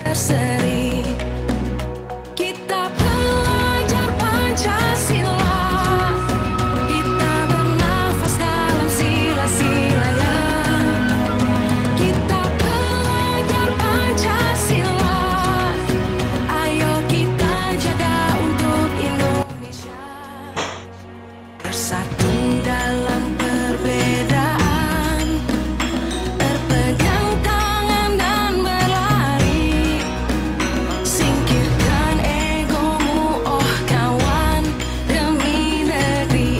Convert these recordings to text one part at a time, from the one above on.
berseri. Kita belajar Pancasila, kita bernafas dalam sila-silanya. Kita belajar Pancasila, ayo kita jaga untuk Indonesia. Bersatu dalam perbedaan, berpegang tangan dan berlari. Singkirkan egomu, oh kawan, demi negeri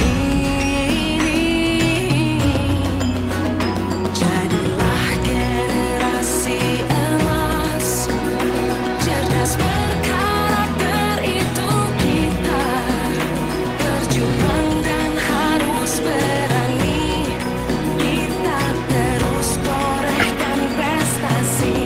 ini. Jadilah generasi emas, cerdas berkarakter itu kita. Berjuang dan harus berani, kita terus torehkan prestasi.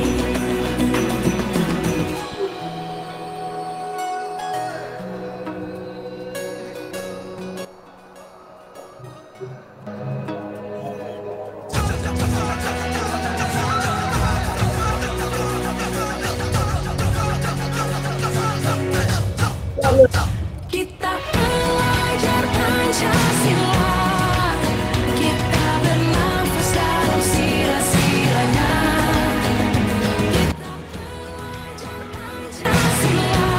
Kita belajar Pancasila, kita bernafas dalam sila-silanya. Kita belajar Pancasila,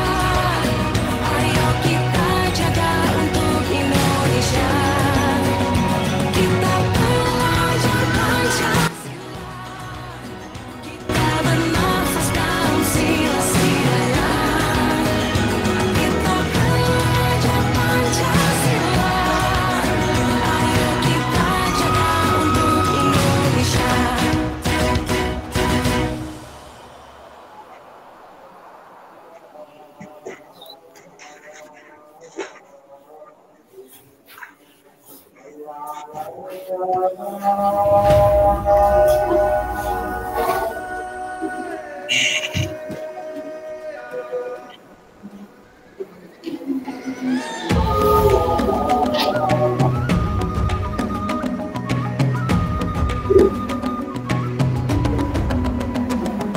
ayo kita jaga untuk Indonesia. Kita belajar Pancasila, kita bernafas dalam sila-silanya. Kita belajar Pancasila, ayo kita jaga untuk Indonesia.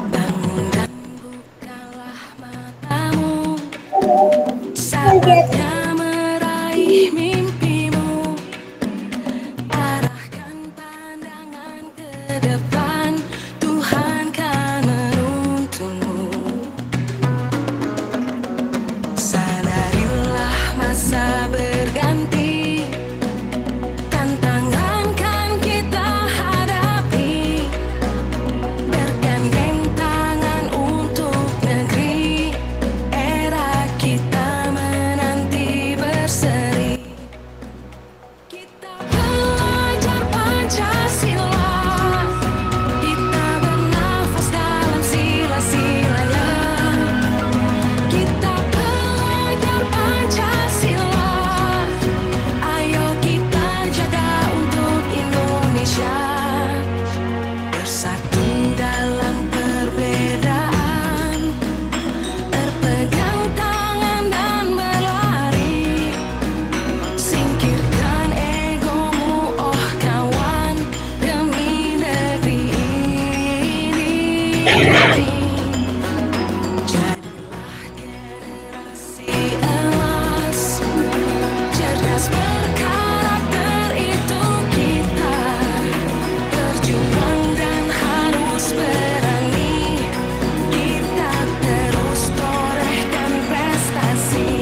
Bangun dan bukalah matamu, saatnya meraih mimpimu. Arahkan pandangan ke depan, Tuhan kan menuntunmu. Sadarilah masa berganti, tantangan kan kita hadapi. Bergandeng tangan untuk negeri, era kita menanti berseri. Kita belajar Pancasila, kita bernafas dalam sila-silanya. Kita belajar Pancasila, ayo kita jaga untuk Indonesia. Bersatu dalam perbedaan, berpegang tangan dan berlari. Singkirkan egomu, oh kawan, demi negeri ini. Jadilah generasi emas, cerdas berkarakter itu kita. Berjuang dan harus berani, kita terus torehkan prestasi.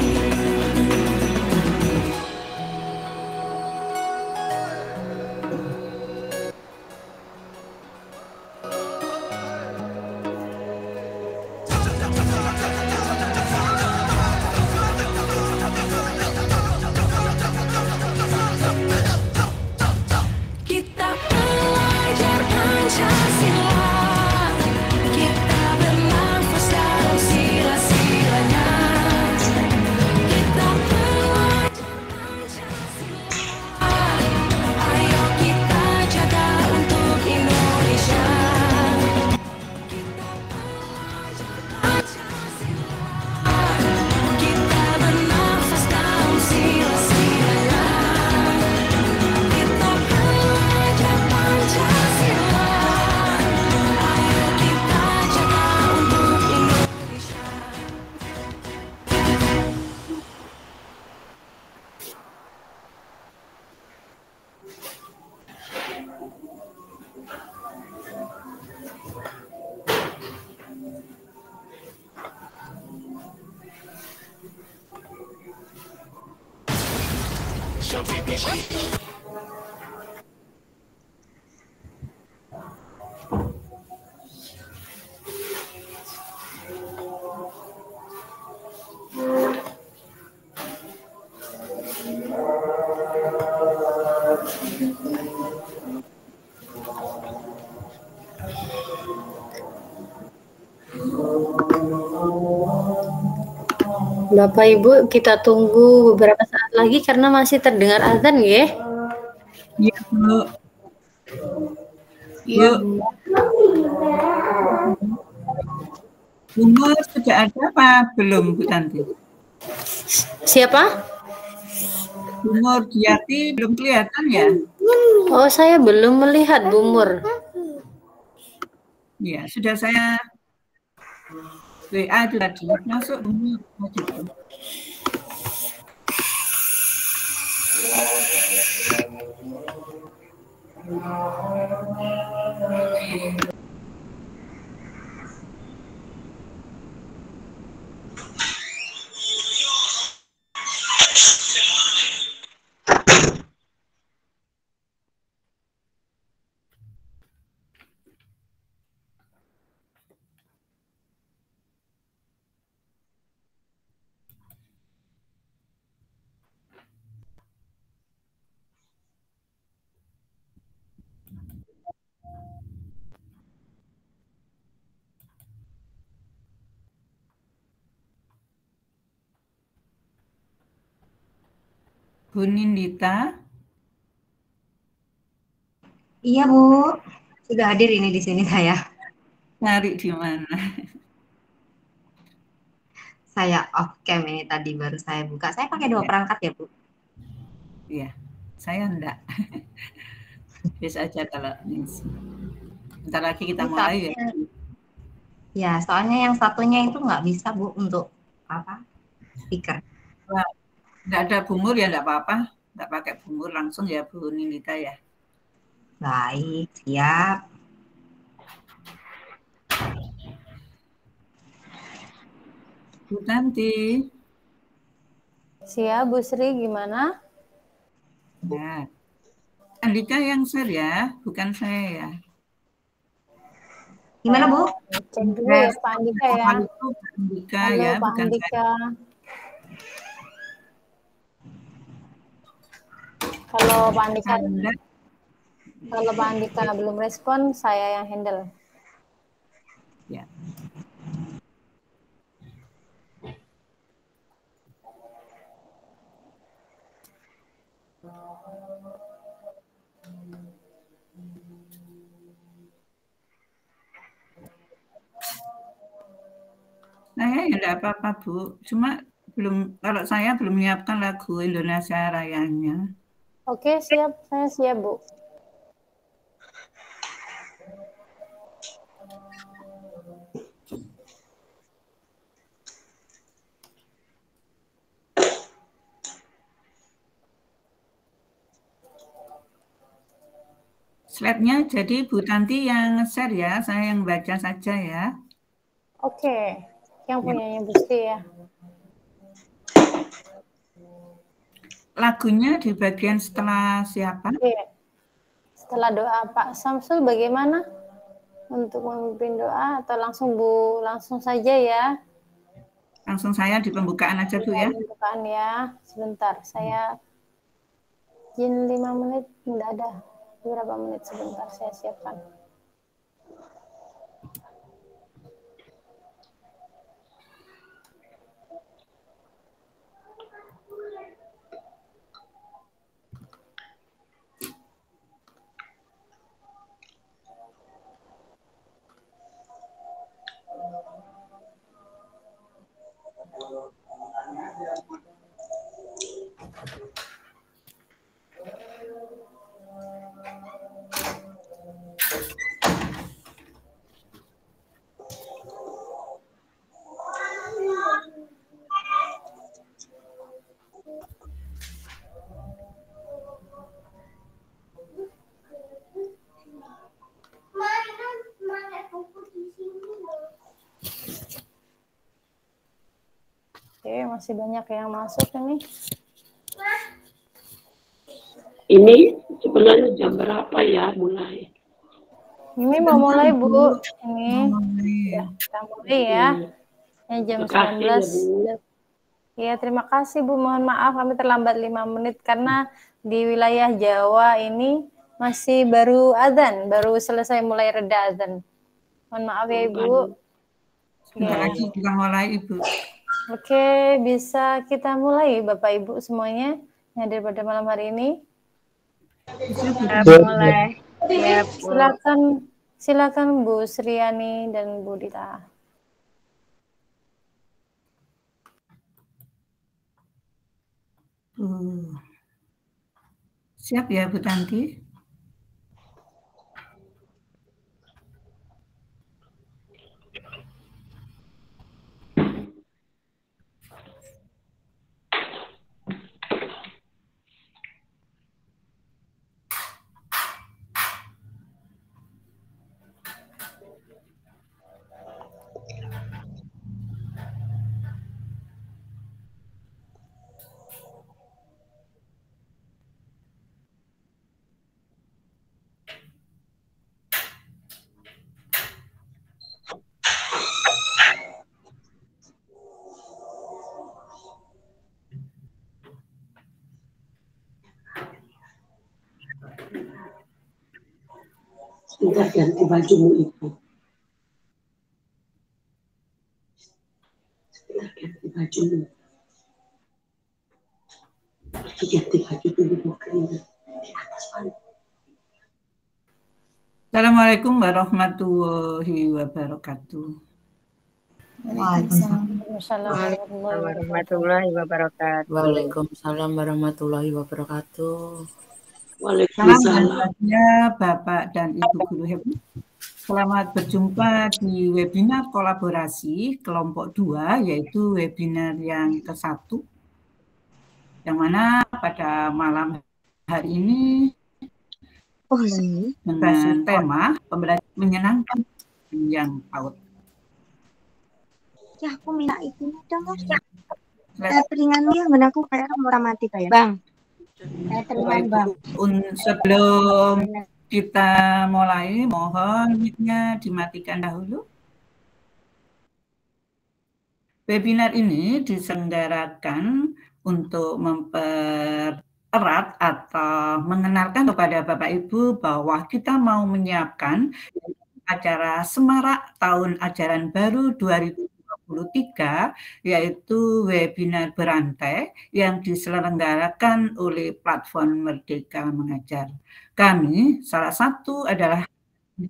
Bapak Ibu, kita tunggu beberapa saat lagi karena masih terdengar azan ya. Iya, Bu. Iya, Bu. Bu. Bungur sudah ada apa belum, Bu Tanti? Siapa? Bungur Diati belum kelihatan ya? Oh, saya belum melihat Bumur. Iya, sudah saya WA itu tadi. Masuk Bungur gitu. Bu Nindita. Iya, Bu. Sudah hadir ini di sini saya. Cari di mana? Saya off cam ini tadi baru saya buka. Saya pakai 2 perangkat ya, Bu. Iya, saya enggak. Biasa aja kalau ngisi. Bentar lagi kita mulai ya. Ya, soalnya yang satunya itu nggak bisa, Bu, untuk apa? Speaker. Wah, enggak ada Bungur ya enggak apa-apa. Enggak pakai Bungur langsung ya Bu Nindita ya. Baik, siap. Bu Tanti. Siap, Bu Sri, gimana? Nah, Andika yang share ya, bukan saya ya. Gimana, Bu? Cek dulu ya Pak Andika ya. Itu Pak Andika Halo ya, Pak bukan Andika. saya. Kalau Pak Andika, Anda, kalau Pak Andika belum respon, saya yang handle. ya. Saya ya enggak apa-apa Bu, cuma kalau saya belum menyiapkan lagu Indonesia Rayanya. Oke, siap. Saya siap, Bu. Slide-nya jadi Bu Tanti yang share ya, saya yang baca saja ya. Oke, yang punyanya Bu Sri ya. Lagunya di bagian setelah siapa? Oke. Setelah doa Pak Samsul bagaimana? Untuk memimpin doa atau langsung saja ya? Langsung saya di pembukaan aja Bu ya. Pembukaan ya. Sebentar, saya izin 5 menit, enggak ada. Berapa menit sebentar saya siapkan. Oke, masih banyak yang masuk ini. Ini sebenarnya jam berapa ya mulai? Ini mau mulai Bu. Ini Mulai. kita mulai ya. Ini jam Terima kasih ya, 19. Bu. Ya, terima kasih Bu. Mohon maaf kami terlambat 5 menit karena di wilayah Jawa ini masih baru adzan, baru selesai mulai reda adzan. Mohon maaf ya Ibu. Sebentar Ya. lagi kita mulai Ibu. Oke, bisa kita mulai Bapak Ibu semuanya yang hadir pada malam hari ini. Mulai. Ya, Bu. Silakan Bu Sriani dan Bu Dita. Siap ya Bu Tanti? Sebentar ganti bajumu itu. Sebentar ganti bajumu. Pergi ganti baju dulu keringat di atas palu. Assalamualaikum warahmatullahi wabarakatuh. Waalaikumsalam warahmatullahi wabarakatuh. Waalaikumsalam warahmatullahi wabarakatuh. Salam Waalaikumsalam. bahagia Bapak dan Ibu Guru Hebat. Selamat berjumpa di webinar kolaborasi kelompok 2, yaitu webinar yang ke-1, yang mana pada malam hari ini dengan tema pembelajaran menyenangkan yang PAUD. Ya, aku minta itu dong, teringan yang aku kayak orang mati kayak Bang. Teringan Bang. Sebelum kita mulai, mohon mic-nya dimatikan dahulu. Webinar ini diselenggarakan untuk mempererat atau mengenalkan kepada Bapak Ibu bahwa kita mau menyiapkan acara Semarak Tahun Ajaran Baru 2023, yaitu webinar berantai yang diselenggarakan oleh platform Merdeka Mengajar. Kami salah satu adalah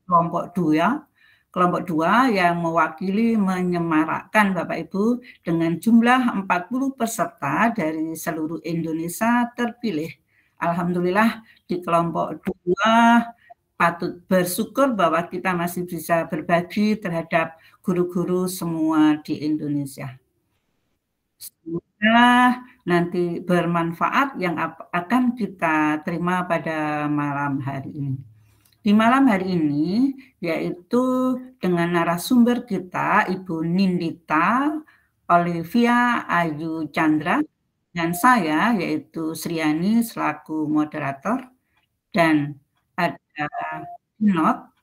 kelompok 2 yang mewakili menyemarakkan Bapak Ibu dengan jumlah 40 peserta dari seluruh Indonesia terpilih. Alhamdulillah di kelompok 2 patut bersyukur bahwa kita masih bisa berbagi terhadap guru-guru semua di Indonesia. Semoga nanti bermanfaat yang akan kita terima pada malam hari ini. Di malam hari ini, yaitu dengan narasumber kita, Ibu Nindita Olivia Ayu Chandra, dan saya, yaitu Sriani selaku moderator, dan ada Not,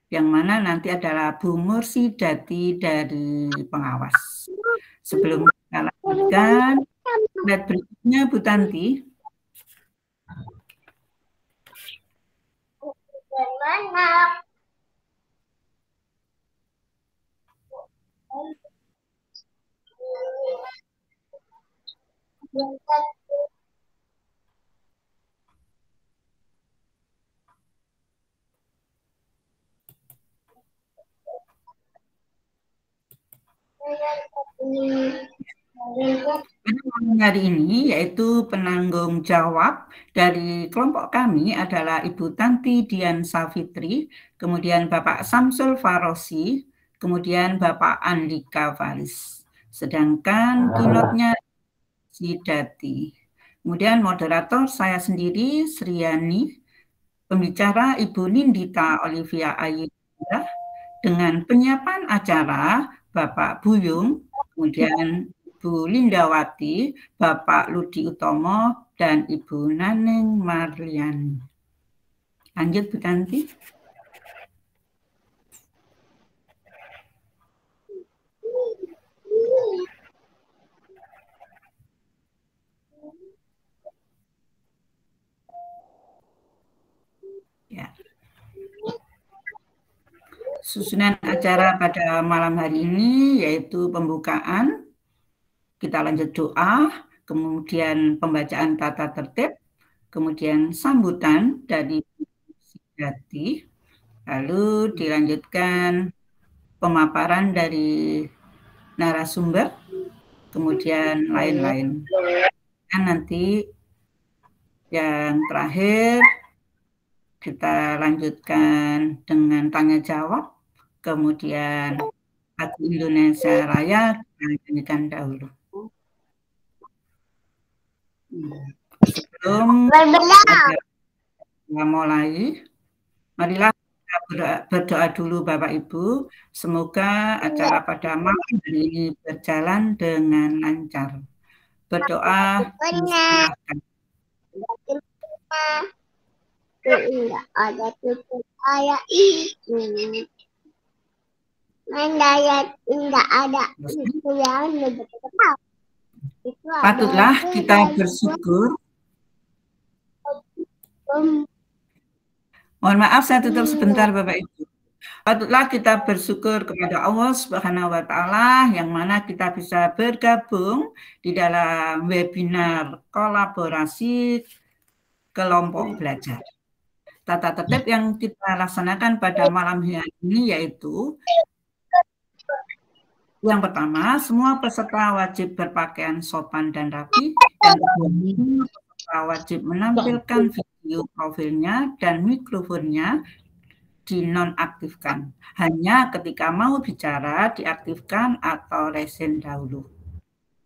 yang mana nanti adalah Bu Mursi Dati dari pengawas. Sebelum kita lanjutkan, slide berikutnya Bu Tanti. Hari ini yaitu penanggung jawab dari kelompok kami adalah Ibu Tanti Dian Safitri, kemudian Bapak Samsul Farosi, kemudian Bapak Andika Faris. Sedangkan keynote-nya si Dati. Kemudian moderator saya sendiri Sriani, pembicara Ibu Nindita Olivia Ayu, dengan penyiapan acara Bapak Buyung, kemudian Bu Lindawati, Bapak Ludi Utomo, dan Ibu Naneng Marliani. Lanjut Bu Tanti. Ya. Susunan acara pada malam hari ini yaitu pembukaan, kita lanjut doa, kemudian pembacaan tata tertib, kemudian sambutan dari Jati, lalu dilanjutkan pemaparan dari narasumber, kemudian lain-lain. Dan nanti yang terakhir kita lanjutkan dengan tanya jawab, kemudian lagu Indonesia Raya kita nyanyikan dahulu. Sebelum kita mulai, marilah kita berdoa dulu Bapak Ibu. Semoga acara pada malam hari ini berjalan dengan lancar. Berdoa disilahkan. Enggak ada tutup kayak ini. Mendayak enggak ada itu yang lebih kenal. Patutlah kita bersyukur. Mohon maaf saya tutup sebentar Bapak Ibu. Patutlah kita bersyukur kepada Allah Subhanahu wa Ta'ala yang mana kita bisa bergabung di dalam webinar kolaborasi kelompok belajar. Tata tertib yang kita laksanakan pada malam hari ini yaitu yang pertama, semua peserta wajib berpakaian sopan dan rapi. Yang kedua, peserta wajib menampilkan video profilnya dan mikrofonnya dinonaktifkan. Hanya ketika mau bicara diaktifkan atau resen dahulu.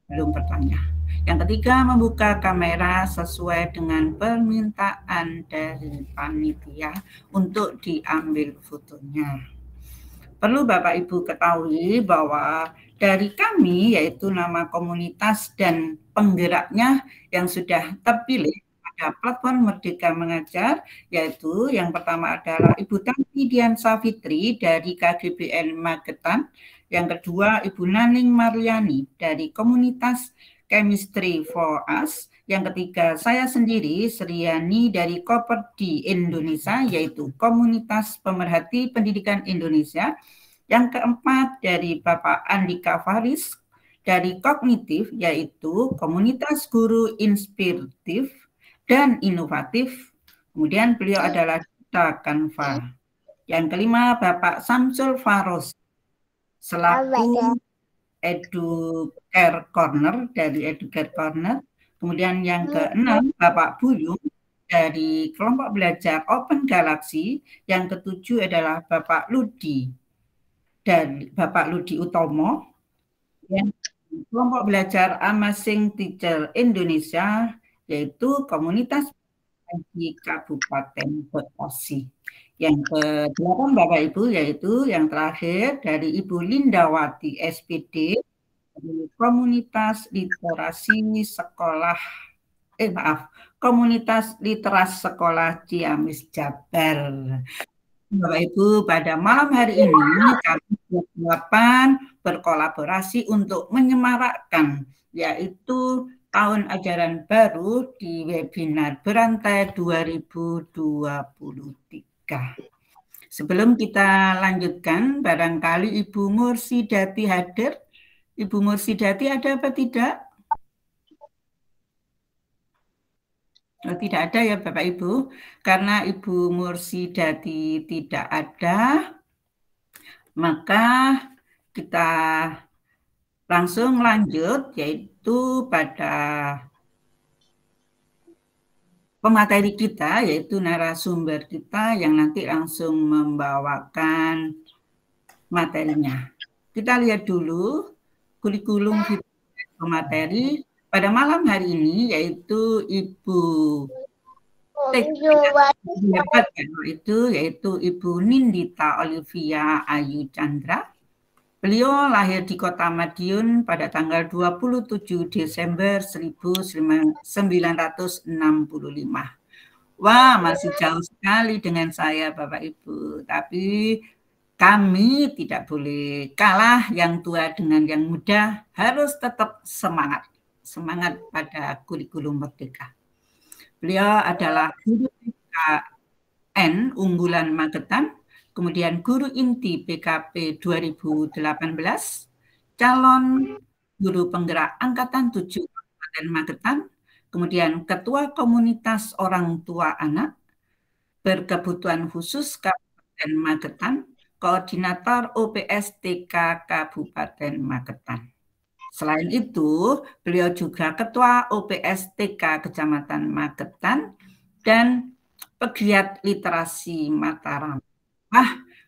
Belum bertanya. Yang ketiga, membuka kamera sesuai dengan permintaan dari panitia untuk diambil fotonya. Perlu Bapak Ibu ketahui bahwa dari kami, yaitu nama komunitas dan penggeraknya yang sudah terpilih pada platform Merdeka Mengajar, yaitu yang pertama adalah Ibu Tanti Diansa Fitri dari KGBN Magetan, yang kedua Ibu Naneng Marliani dari komunitas Chemistry for Us. Yang ketiga, saya sendiri, Sriani dari Koperdi Indonesia, yaitu Komunitas Pemerhati Pendidikan Indonesia. Yang keempat, dari Bapak Andika Faris dari Kognitif, yaitu Komunitas Guru Inspiratif dan Inovatif. Kemudian beliau adalah Duta Kanva. Yang kelima, Bapak Samsul Faros selaku Educare Corner dari Educare Corner. Kemudian yang keenam, Bapak Buyung dari kelompok belajar Open Galaxy. Yang ketujuh adalah Bapak Ludi dan Bapak Ludi Utomo. Yang kelompok belajar Amazing Teacher Indonesia, yaitu komunitas di Kabupaten Bekasi. Yang ke-8 Bapak Ibu yaitu yang terakhir dari Ibu Lindawati SPD dari Komunitas Literasi Sekolah Komunitas Literas Sekolah Ciamis Jabar. Bapak Ibu, pada malam hari ini kami berkolaborasi untuk menyemarakkan yaitu tahun ajaran baru di webinar berantai 2023. Sebelum kita lanjutkan, barangkali Ibu Mursidati hadir. Ibu Mursidati ada apa tidak? Oh, tidak ada ya Bapak Ibu. Karena Ibu Mursidati tidak ada, maka kita langsung lanjut yaitu pada pemateri kita, yaitu narasumber kita yang nanti langsung membawakan materinya. Kita lihat dulu kurikulum pemateri pada malam hari ini, yaitu Ibu yaitu Ibu Nindita Olivia Ayu Chandra. Beliau lahir di kota Madiun pada tanggal 27 Desember 1965. Wah, masih jauh sekali dengan saya, Bapak Ibu. Tapi kami tidak boleh kalah yang tua dengan yang muda, harus tetap semangat. Semangat pada kurikulum merdeka. Beliau adalah guru BKN unggulan Magetan, kemudian guru inti PKP 2018, calon guru penggerak Angkatan 7 Kabupaten Magetan, kemudian ketua komunitas orang tua anak, berkebutuhan khusus Kabupaten Magetan, koordinator OPS-TK Kabupaten Magetan. Selain itu, beliau juga ketua OPS-TK Kecamatan Magetan dan pegiat literasi Mataram.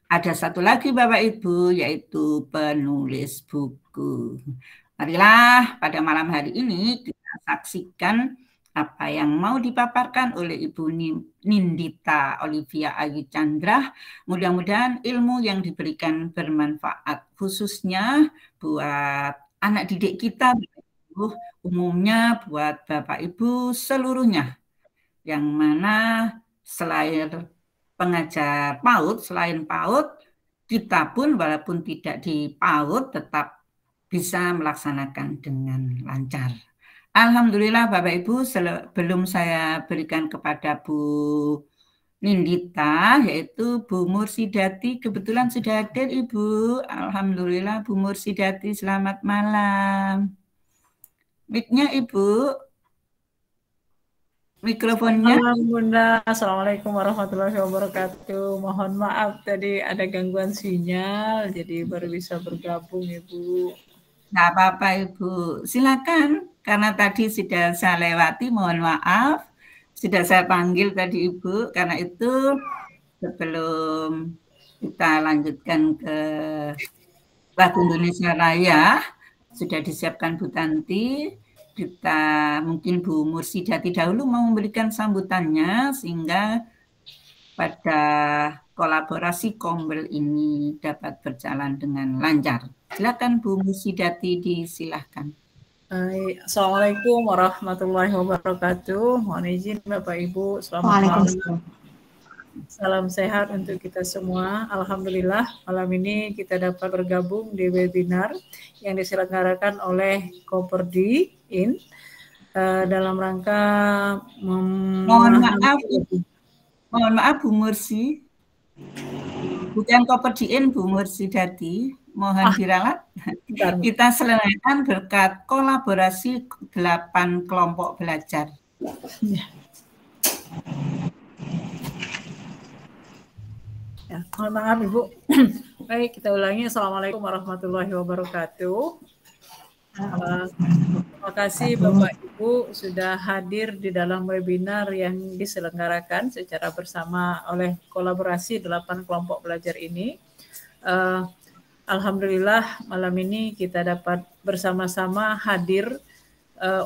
Ada satu lagi Bapak Ibu, yaitu penulis buku. Marilah pada malam hari ini kita saksikan apa yang mau dipaparkan oleh Ibu Nindita Olivia Ayu Chandra. Mudah-mudahan ilmu yang diberikan bermanfaat, khususnya buat anak didik kita, umumnya buat Bapak Ibu seluruhnya, yang mana selain pengajar PAUD, selain PAUD, kita pun walaupun tidak di PAUD tetap bisa melaksanakan dengan lancar. Alhamdulillah Bapak Ibu, sebelum saya berikan kepada Bu Nindita, yaitu Bu Mursidati, kebetulan sudah hadir Ibu. Alhamdulillah Bu Mursidati, selamat malam. Mic-nya Ibu. Mikrofonnya. Bunda. Assalamualaikum warahmatullahi wabarakatuh. Mohon maaf tadi ada gangguan sinyal, jadi baru bisa bergabung Ibu. Nggak apa-apa Ibu, silakan. Karena tadi sudah saya lewati, mohon maaf. Sudah saya panggil tadi Ibu, karena itu sebelum kita lanjutkan ke Lagu Indonesia Raya, sudah disiapkan Bu Tanti. Kita mungkin Bu Mursidati dahulu mau memberikan sambutannya sehingga pada kolaborasi Kombel ini dapat berjalan dengan lancar. Silakan Bu Mursidati, disilahkan. Assalamualaikum warahmatullahi wabarakatuh. Mohon izin Bapak Ibu, selamat malam. Salam sehat untuk kita semua. Alhamdulillah malam ini kita dapat bergabung di webinar yang diselenggarakan oleh Koperdi dalam rangka mohon maaf Bu Mursi, bukan Koperdiin Bu Mursidati, mohon diralat. Kita selenggarakan berkat kolaborasi 8 kelompok belajar. Ya, mohon maaf Ibu. Baik, kita ulangi. Assalamualaikum warahmatullahi wabarakatuh. Terima kasih Bapak Ibu sudah hadir di dalam webinar yang diselenggarakan secara bersama oleh kolaborasi 8 kelompok belajar ini. Alhamdulillah malam ini kita dapat bersama-sama hadir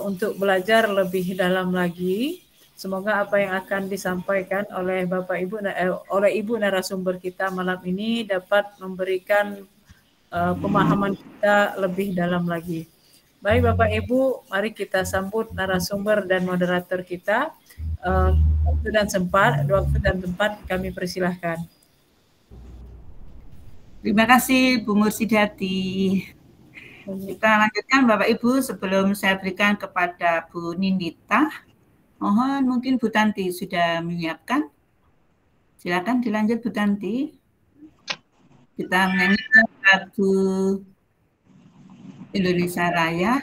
untuk belajar lebih dalam lagi. Semoga apa yang akan disampaikan oleh Bapak Ibu oleh Ibu narasumber kita malam ini dapat memberikan pemahaman kita lebih dalam lagi. Baik Bapak Ibu, mari kita sambut narasumber dan moderator kita. Waktu dan tempat kami persilahkan. Terima kasih Bu Mursidati. Kita lanjutkan Bapak Ibu, sebelum saya berikan kepada Bu Nindita, mohon mungkin Bu Tanti sudah menyiapkan. Silakan dilanjut Bu Tanti. Kita menyanyikan lagu Indonesia Raya.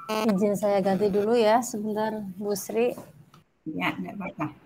Izin saya ganti dulu ya sebentar Bu Sri. Ya, enggak apa-apa.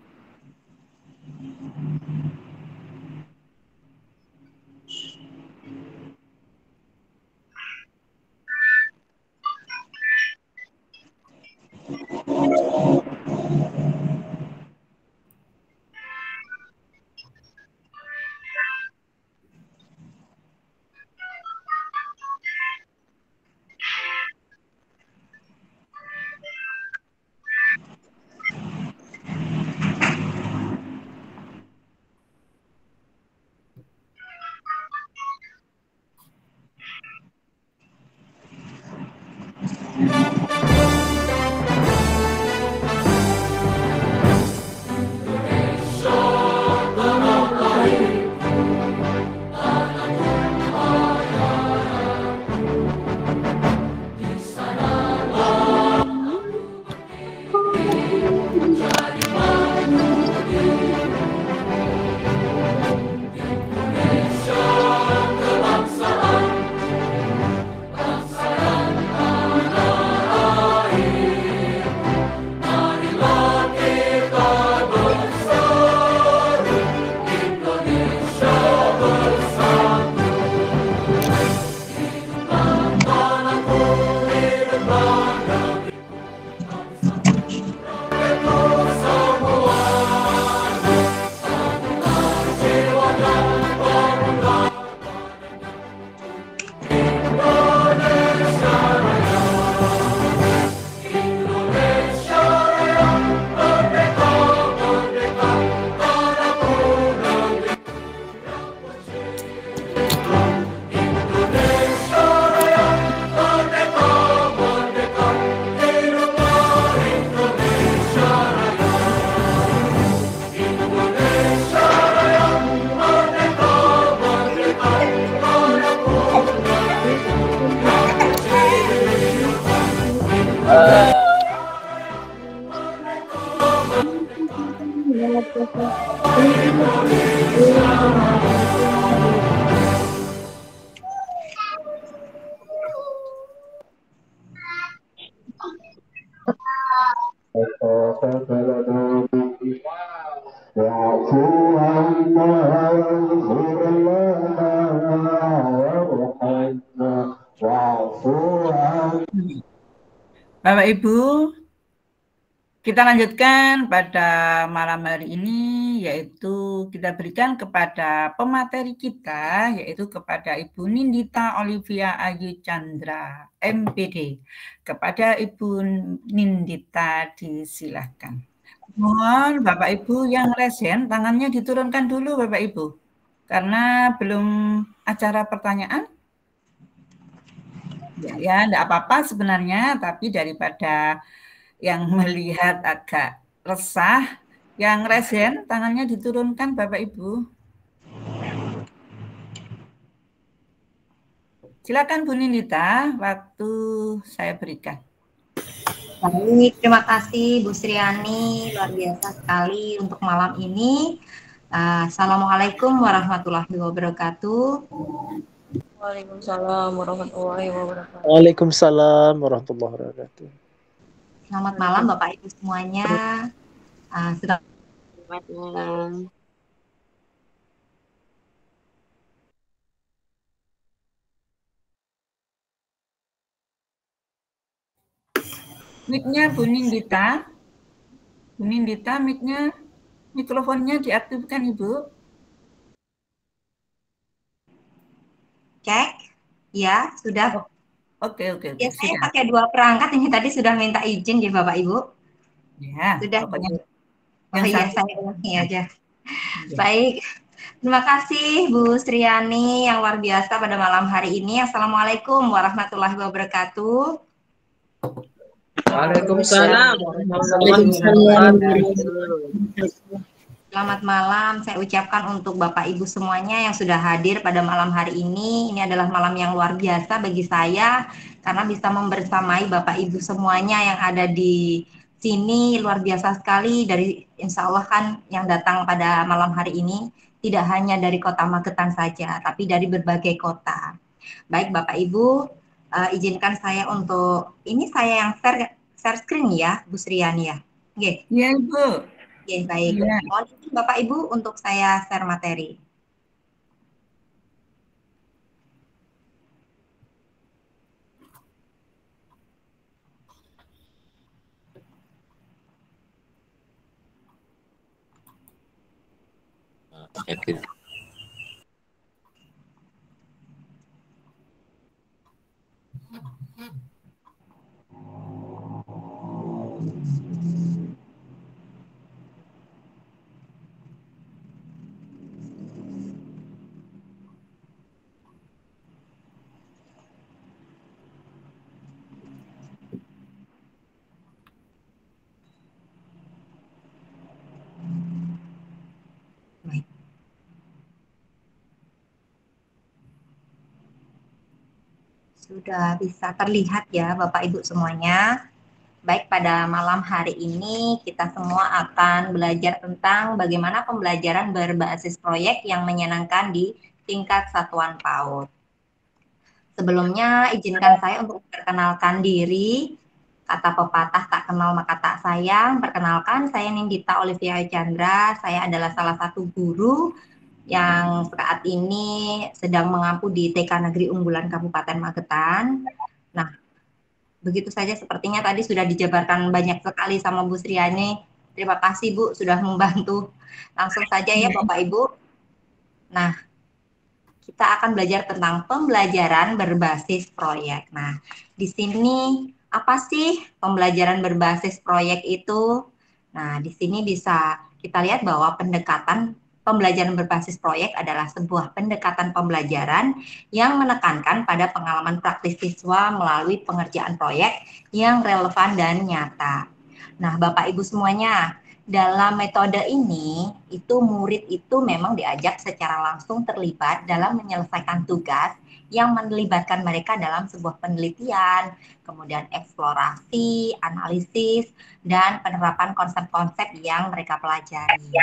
Bapak Ibu, kita lanjutkan pada malam hari ini, yaitu kita berikan kepada pemateri kita, yaitu kepada Ibu Nindita Olivia Ayu Chandra, MPD. Kepada Ibu Nindita disilahkan. Mohon Bapak Ibu yang resen, tangannya diturunkan dulu Bapak Ibu. Karena belum acara pertanyaan. Ya, enggak apa-apa sebenarnya, tapi daripada yang melihat agak resah, yang resen tangannya diturunkan Bapak Ibu. Silakan Bu Nindita, waktu saya berikan. Baik, terima kasih Bu Sriani, luar biasa sekali untuk malam ini. Assalamualaikum warahmatullahi wabarakatuh. Waalaikumsalam warahmatullahi wabarakatuh. Waalaikumsalam warahmatullahi wabarakatuh. Selamat malam Bapak Ibu semuanya. Selamat malam. Mic-nya Bu Nindita. Bu Nindita, mic-nya, mikrofonnya diaktifkan Ibu. Cek, ya sudah. Oke. Ya, saya pakai 2 perangkat ini tadi sudah minta izin ya Bapak Ibu. Ya, sudah. Pokoknya oh iya, saya ulangi aja. Baik, terima kasih Bu Sriani yang luar biasa pada malam hari ini. Assalamualaikum warahmatullahi wabarakatuh. Waalaikumsalam warahmatullahi wabarakatuh. Selamat malam, saya ucapkan untuk Bapak Ibu semuanya yang sudah hadir pada malam hari ini. Ini adalah malam yang luar biasa bagi saya karena bisa membersamai Bapak Ibu semuanya yang ada di sini. Luar biasa sekali, dari insya Allah kan yang datang pada malam hari ini tidak hanya dari kota Magetan saja, tapi dari berbagai kota. Baik Bapak Ibu, izinkan saya untuk, ini saya yang share screen ya Bu Sriani ya. Oke. Iya Ibu. Oke, baik. Mohon izin Bapak Ibu untuk saya share materi. Sudah bisa terlihat ya Bapak Ibu semuanya. Baik, pada malam hari ini kita semua akan belajar tentang bagaimana pembelajaran berbasis proyek yang menyenangkan di tingkat satuan PAUD. Sebelumnya izinkan saya untuk memperkenalkan diri. Kata pepatah tak kenal maka tak sayang. Perkenalkan, saya Nindita Olivia Chandra. Saya adalah salah satu guru yang saat ini sedang mengampu di TK Negeri Unggulan Kabupaten Magetan. Nah, begitu saja sepertinya tadi sudah dijabarkan banyak sekali sama Bu Sriani. Terima kasih Bu sudah membantu. Langsung saja ya Bapak Ibu. Nah, kita akan belajar tentang pembelajaran berbasis proyek. Nah, di sini apa sih pembelajaran berbasis proyek itu? Nah, di sini bisa kita lihat bahwa pendekatan pembelajaran berbasis proyek adalah sebuah pendekatan pembelajaran yang menekankan pada pengalaman praktis siswa melalui pengerjaan proyek yang relevan dan nyata. Nah, Bapak Ibu semuanya, dalam metode ini, itu murid itu memang diajak secara langsung terlibat dalam menyelesaikan tugas yang melibatkan mereka dalam sebuah penelitian, kemudian eksplorasi, analisis, dan penerapan konsep-konsep yang mereka pelajari.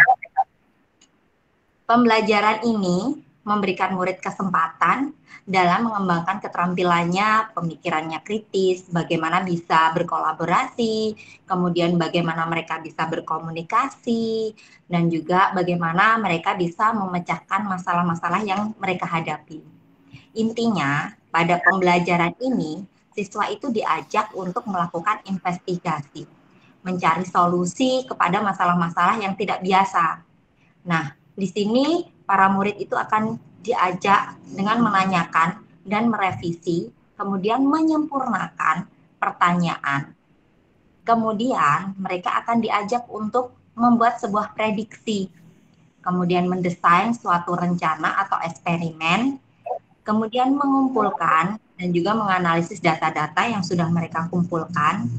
Pembelajaran ini memberikan murid kesempatan dalam mengembangkan keterampilannya, pemikirannya kritis, bagaimana bisa berkolaborasi, kemudian bagaimana mereka bisa berkomunikasi, dan juga bagaimana mereka bisa memecahkan masalah-masalah yang mereka hadapi. Intinya, pada pembelajaran ini, siswa itu diajak untuk melakukan investigasi, mencari solusi kepada masalah-masalah yang tidak biasa. Nah, di sini para murid itu akan diajak dengan menanyakan dan merevisi, kemudian menyempurnakan pertanyaan. Kemudian mereka akan diajak untuk membuat sebuah prediksi, kemudian mendesain suatu rencana atau eksperimen, kemudian mengumpulkan dan juga menganalisis data-data yang sudah mereka kumpulkan,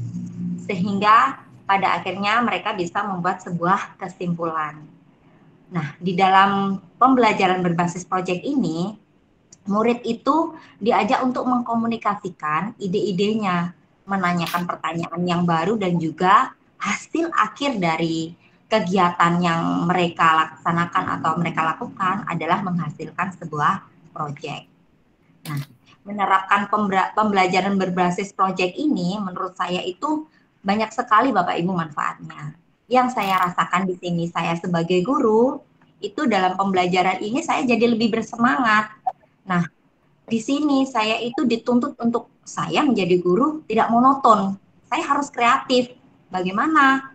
sehingga pada akhirnya mereka bisa membuat sebuah kesimpulan. Nah, di dalam pembelajaran berbasis proyek ini, murid itu diajak untuk mengkomunikasikan ide-idenya, menanyakan pertanyaan yang baru, dan juga hasil akhir dari kegiatan yang mereka laksanakan atau mereka lakukan adalah menghasilkan sebuah proyek. Nah, menerapkan pembelajaran berbasis proyek ini menurut saya itu banyak sekali Bapak Ibu manfaatnya. Yang saya rasakan di sini, saya sebagai guru, itu dalam pembelajaran ini saya jadi lebih bersemangat. Nah, di sini saya itu dituntut untuk saya menjadi guru tidak monoton. Saya harus kreatif. Bagaimana?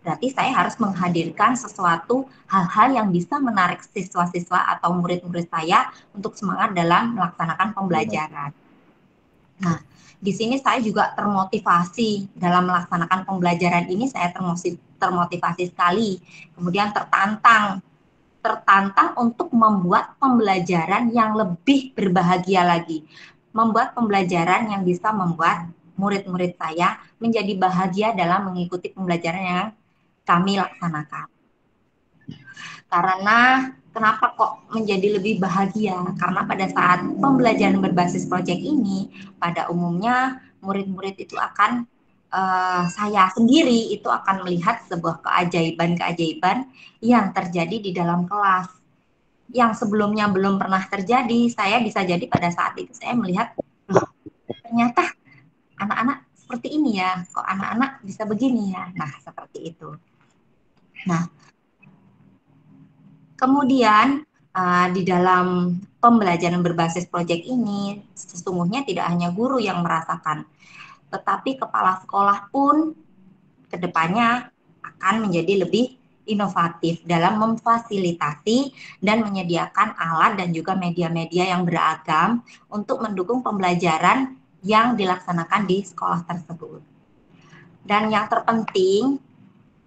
Berarti saya harus menghadirkan sesuatu hal-hal yang bisa menarik siswa-siswa atau murid-murid saya untuk semangat dalam melaksanakan pembelajaran. Nah, di sini saya juga termotivasi dalam melaksanakan pembelajaran ini, saya termotivasi sekali. Kemudian tertantang untuk membuat pembelajaran yang lebih berbahagia lagi. Membuat pembelajaran yang bisa membuat murid-murid saya menjadi bahagia dalam mengikuti pembelajaran yang kami laksanakan. Karena kenapa kok menjadi lebih bahagia? Karena pada saat pembelajaran berbasis proyek ini, pada umumnya murid-murid itu akan, saya sendiri itu akan melihat sebuah keajaiban-keajaiban yang terjadi di dalam kelas. Yang sebelumnya belum pernah terjadi, saya bisa jadi pada saat itu saya melihat, loh ternyata anak-anak seperti ini ya, kok anak-anak bisa begini ya. Nah, seperti itu. Nah, kemudian di dalam pembelajaran berbasis proyek ini, sesungguhnya tidak hanya guru yang merasakan, tetapi kepala sekolah pun kedepannya akan menjadi lebih inovatif dalam memfasilitasi dan menyediakan alat dan juga media-media yang beragam untuk mendukung pembelajaran yang dilaksanakan di sekolah tersebut. Dan yang terpenting,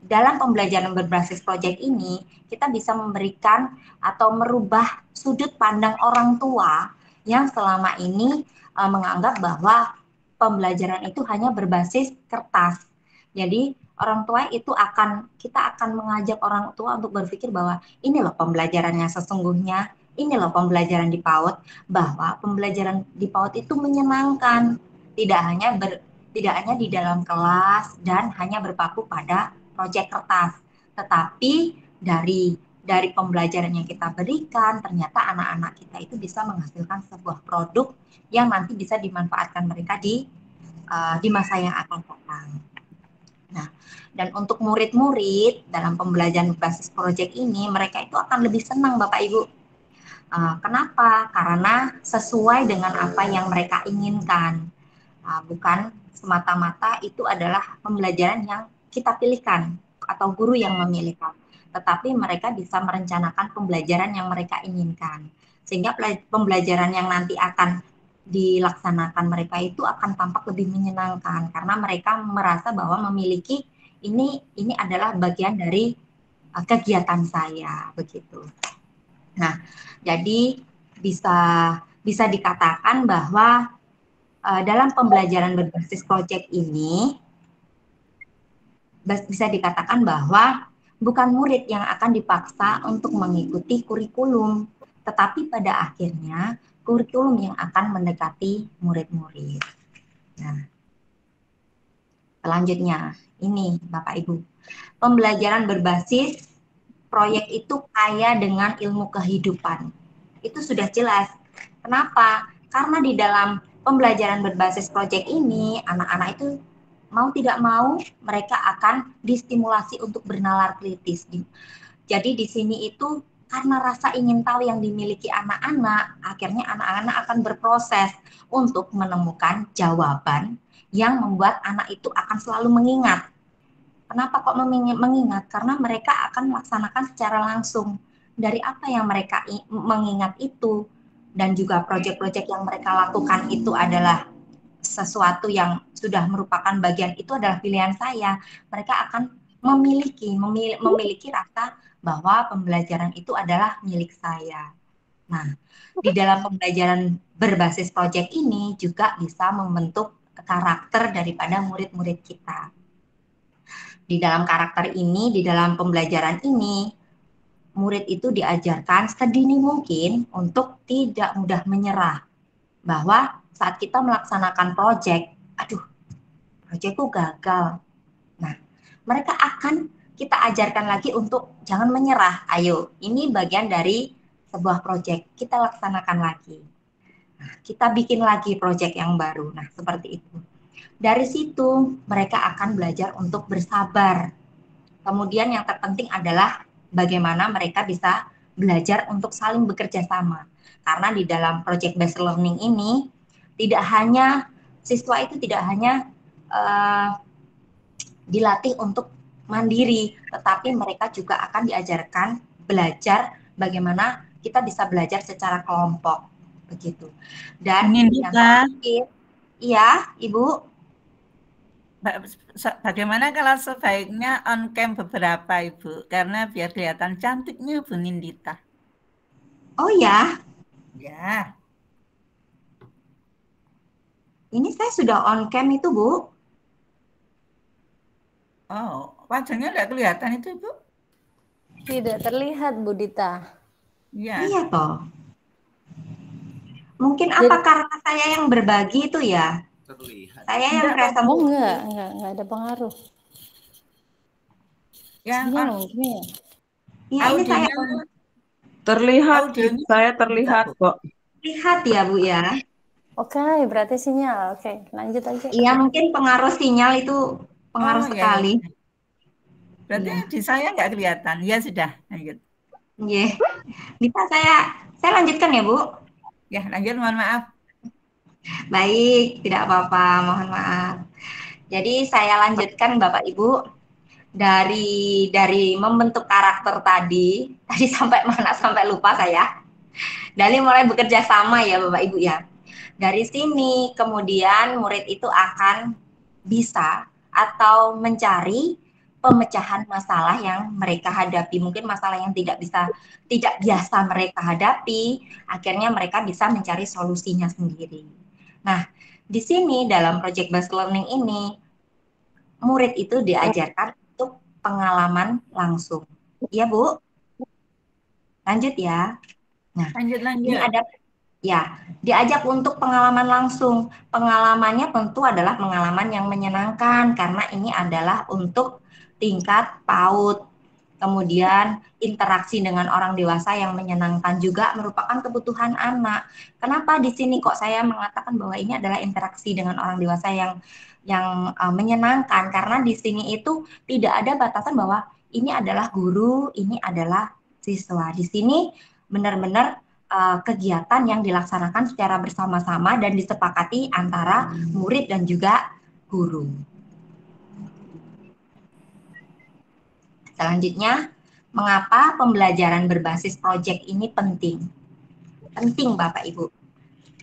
dalam pembelajaran berbasis proyek ini, kita bisa memberikan atau merubah sudut pandang orang tua yang selama ini menganggap bahwa pembelajaran itu hanya berbasis kertas. Jadi orang tua itu kita akan mengajak orang tua untuk berpikir bahwa ini loh pembelajarannya sesungguhnya, ini loh pembelajaran di PAUD, bahwa pembelajaran di PAUD itu menyenangkan, tidak hanya di dalam kelas dan hanya berpaku pada proyek kertas, tetapi dari pembelajaran yang kita berikan, ternyata anak-anak kita itu bisa menghasilkan sebuah produk yang nanti bisa dimanfaatkan mereka di masa yang akan datang. Nah, dan untuk murid-murid dalam pembelajaran berbasis proyek ini, mereka itu akan lebih senang, Bapak Ibu. Kenapa? Karena sesuai dengan apa yang mereka inginkan. Bukan semata-mata itu adalah pembelajaran yang kita pilihkan atau guru yang memilihkan, tetapi mereka bisa merencanakan pembelajaran yang mereka inginkan, sehingga pembelajaran yang nanti akan dilaksanakan mereka itu akan tampak lebih menyenangkan karena mereka merasa bahwa memiliki ini adalah bagian dari kegiatan saya, begitu. Nah, jadi bisa dikatakan bahwa dalam pembelajaran berbasis proyek ini bisa dikatakan bahwa bukan murid yang akan dipaksa untuk mengikuti kurikulum, tetapi pada akhirnya kurikulum yang akan mendekati murid-murid. Nah, selanjutnya ini Bapak Ibu, pembelajaran berbasis proyek itu kaya dengan ilmu kehidupan. Itu sudah jelas. Kenapa? Karena di dalam pembelajaran berbasis proyek ini, anak-anak itu mau tidak mau mereka akan distimulasi untuk bernalar kritis. Jadi di sini itu karena rasa ingin tahu yang dimiliki anak-anak, akhirnya anak-anak akan berproses untuk menemukan jawaban yang membuat anak itu akan selalu mengingat. Kenapa kok mengingat? Karena mereka akan melaksanakan secara langsung dari apa yang mereka mengingat itu, dan juga proyek-proyek yang mereka lakukan itu adalah sesuatu yang sudah merupakan bagian, itu adalah pilihan saya. Mereka akan memiliki rasa bahwa pembelajaran itu adalah milik saya. Nah, di dalam pembelajaran berbasis proyek ini juga bisa membentuk karakter daripada murid-murid kita. Di dalam karakter ini, di dalam pembelajaran ini, murid itu diajarkan sedini mungkin untuk tidak mudah menyerah. Bahwa saat kita melaksanakan proyek, proyekku gagal. Nah, mereka akan kita ajarkan lagi untuk jangan menyerah. Ayo, ini bagian dari sebuah proyek, kita laksanakan lagi. Nah, kita bikin lagi proyek yang baru. Nah, seperti itu. Dari situ mereka akan belajar untuk bersabar. Kemudian yang terpenting adalah bagaimana mereka bisa belajar untuk saling bekerja sama. Karena di dalam project based learning ini siswa itu tidak hanya dilatih untuk mandiri, tetapi mereka juga akan diajarkan belajar bagaimana kita bisa belajar secara kelompok, begitu. Dan yang terakhir, iya, Ibu. Bagaimana kalau sebaiknya on cam beberapa, Ibu? Karena biar kelihatan cantiknya Bu Nindita. Oh ya? Ya. Ini saya sudah on cam itu, Bu. Oh, wajahnya nggak kelihatan itu, Bu? Tidak terlihat, Bu Dita. Ya. Iya toh. Mungkin apa karena saya yang berbagi itu ya? Terlihat. Saya yang presentasi. Oh enggak ada pengaruh. Yang ya. Iya, ini saya terlihat, saya terlihat kok. Lihat ya, Bu ya. Oke, berarti sinyal. Oke, lanjut aja. Iya, mungkin pengaruh sinyal itu pengaruh sekali. Ya. Berarti di saya nggak kelihatan. Ya sudah, lanjut. Iya. Bisa saya lanjutkan ya, Bu? Ya, lanjut, mohon maaf. Baik, tidak apa-apa, mohon maaf. Jadi saya lanjutkan Bapak Ibu, dari membentuk karakter tadi sampai mana sampai lupa saya. Dari mulai bekerja sama ya Bapak Ibu ya. Dari sini kemudian murid itu akan bisa atau mencari pemecahan masalah yang mereka hadapi. Mungkin masalah yang tidak biasa mereka hadapi, akhirnya mereka bisa mencari solusinya sendiri. Nah, di sini dalam project based learning ini, murid itu diajarkan untuk pengalaman langsung. Iya, Bu? Lanjut ya. Nah, ini Lanjut. ada ya, diajak untuk pengalaman langsung. Pengalamannya tentu adalah pengalaman yang menyenangkan karena ini adalah untuk tingkat PAUD. Kemudian interaksi dengan orang dewasa yang menyenangkan juga merupakan kebutuhan anak. Kenapa di sini kok saya mengatakan bahwa ini adalah interaksi dengan orang dewasa yang menyenangkan? Karena di sini itu tidak ada batasan bahwa ini adalah guru, ini adalah siswa. Di sini benar-benar kegiatan yang dilaksanakan secara bersama-sama dan disepakati antara murid dan juga guru. Selanjutnya, mengapa pembelajaran berbasis proyek ini penting? Penting Bapak Ibu.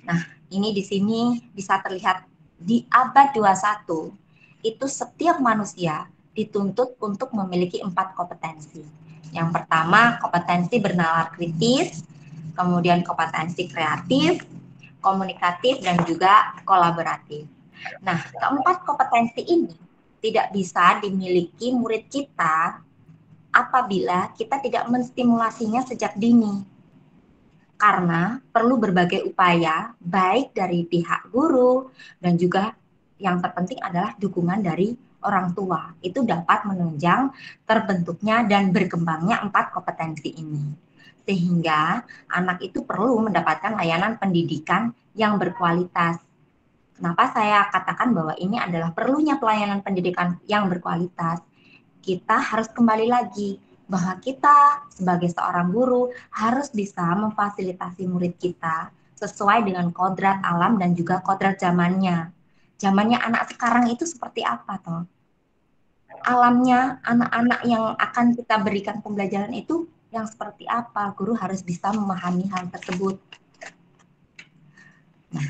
Nah, ini di sini bisa terlihat di abad 21, itu setiap manusia dituntut untuk memiliki 4 kompetensi. Yang pertama, kompetensi bernalar kritis, kemudian kompetensi kreatif, komunikatif, dan juga kolaboratif. Nah, keempat kompetensi ini tidak bisa dimiliki murid kita apabila kita tidak menstimulasinya sejak dini. Karena perlu berbagai upaya, baik dari pihak guru, dan juga yang terpenting adalah dukungan dari orang tua. Itu dapat menunjang terbentuknya dan berkembangnya 4 kompetensi ini. Sehingga anak itu perlu mendapatkan layanan pendidikan yang berkualitas. Kenapa saya katakan bahwa ini adalah perlunya pelayanan pendidikan yang berkualitas? Kita harus kembali lagi bahwa kita sebagai seorang guru harus bisa memfasilitasi murid kita sesuai dengan kodrat alam dan juga kodrat zamannya. Zamannya anak sekarang itu seperti apa toh? Alamnya anak-anak yang akan kita berikan pembelajaran itu yang seperti apa? Guru harus bisa memahami hal tersebut. Nah,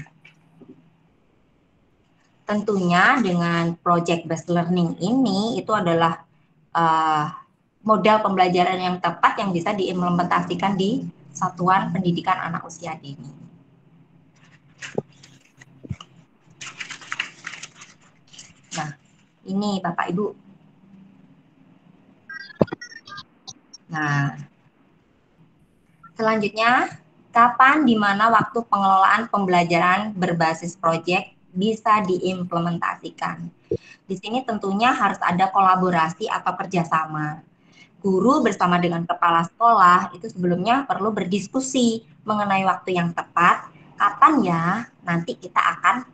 tentunya dengan project based learning ini itu adalah modal pembelajaran yang tepat yang bisa diimplementasikan di satuan pendidikan anak usia dini. Nah, ini Bapak Ibu. Nah, selanjutnya, kapan, di mana waktu pengelolaan pembelajaran berbasis proyek bisa diimplementasikan? Di sini tentunya harus ada kolaborasi atau kerjasama. Guru bersama dengan kepala sekolah itu sebelumnya perlu berdiskusi mengenai waktu yang tepat, kapan ya nanti kita akan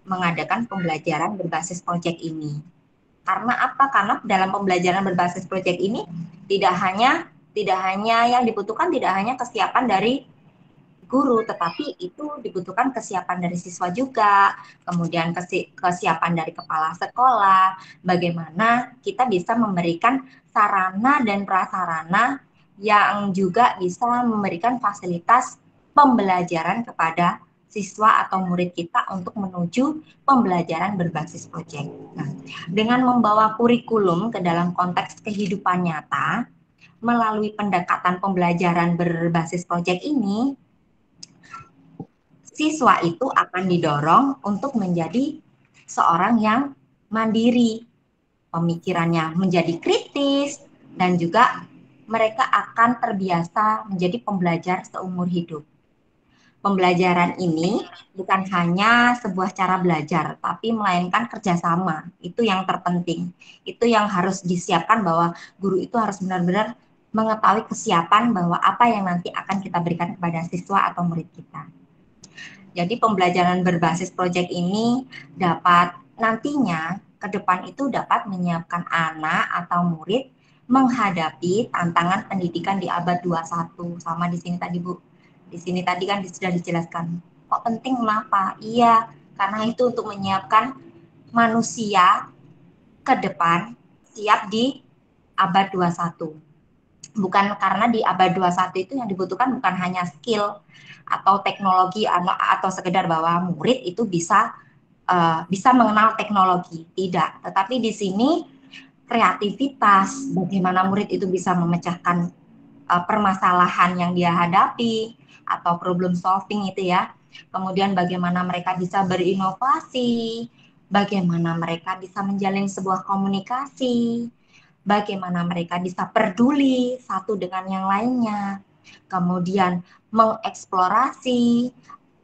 mengadakan pembelajaran berbasis proyek ini. Karena apa? Karena dalam pembelajaran berbasis proyek ini tidak hanya yang dibutuhkan tidak hanya kesiapan dari guru, tetapi itu dibutuhkan kesiapan dari siswa juga, kemudian kesiapan dari kepala sekolah, bagaimana kita bisa memberikan sarana dan prasarana yang juga bisa memberikan fasilitas pembelajaran kepada siswa atau murid kita untuk menuju pembelajaran berbasis proyek. Nah, dengan membawa kurikulum ke dalam konteks kehidupan nyata, melalui pendekatan pembelajaran berbasis proyek ini, siswa itu akan didorong untuk menjadi seorang yang mandiri, pemikirannya menjadi kritis, dan juga mereka akan terbiasa menjadi pembelajar seumur hidup. Pembelajaran ini bukan hanya sebuah cara belajar, tapi melainkan kerjasama. Itu yang terpenting. Itu yang harus disiapkan bahwa guru itu harus benar-benar mengetahui kesiapan bahwa apa yang nanti akan kita berikan kepada siswa atau murid kita. Jadi pembelajaran berbasis proyek ini dapat nantinya ke depan itu dapat menyiapkan anak atau murid menghadapi tantangan pendidikan di abad 21. Sama di sini tadi Bu. Di sini tadi kan sudah dijelaskan. Kok penting kenapa? Iya, karena itu untuk menyiapkan manusia ke depan siap di abad 21. Bukan karena di abad 21 itu yang dibutuhkan bukan hanya skill atau teknologi atau sekedar bahwa murid itu bisa mengenal teknologi, tidak. Tetapi di sini kreativitas, bagaimana murid itu bisa memecahkan permasalahan yang dia hadapi atau problem solving itu ya. Kemudian bagaimana mereka bisa berinovasi, bagaimana mereka bisa menjalin sebuah komunikasi, bagaimana mereka bisa peduli satu dengan yang lainnya. kemudian mengeksplorasi,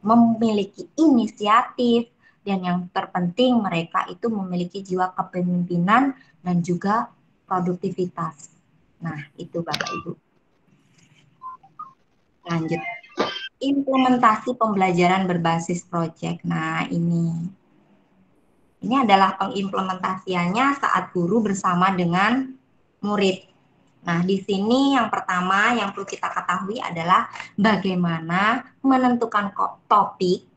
memiliki inisiatif, dan yang terpenting mereka itu memiliki jiwa kepemimpinan dan juga produktivitas. Nah, itu Bapak Ibu. Lanjut. Implementasi pembelajaran berbasis proyek. Nah, ini adalah pengimplementasiannya saat guru bersama dengan murid. Nah, di sini yang pertama yang perlu kita ketahui adalah bagaimana menentukan topik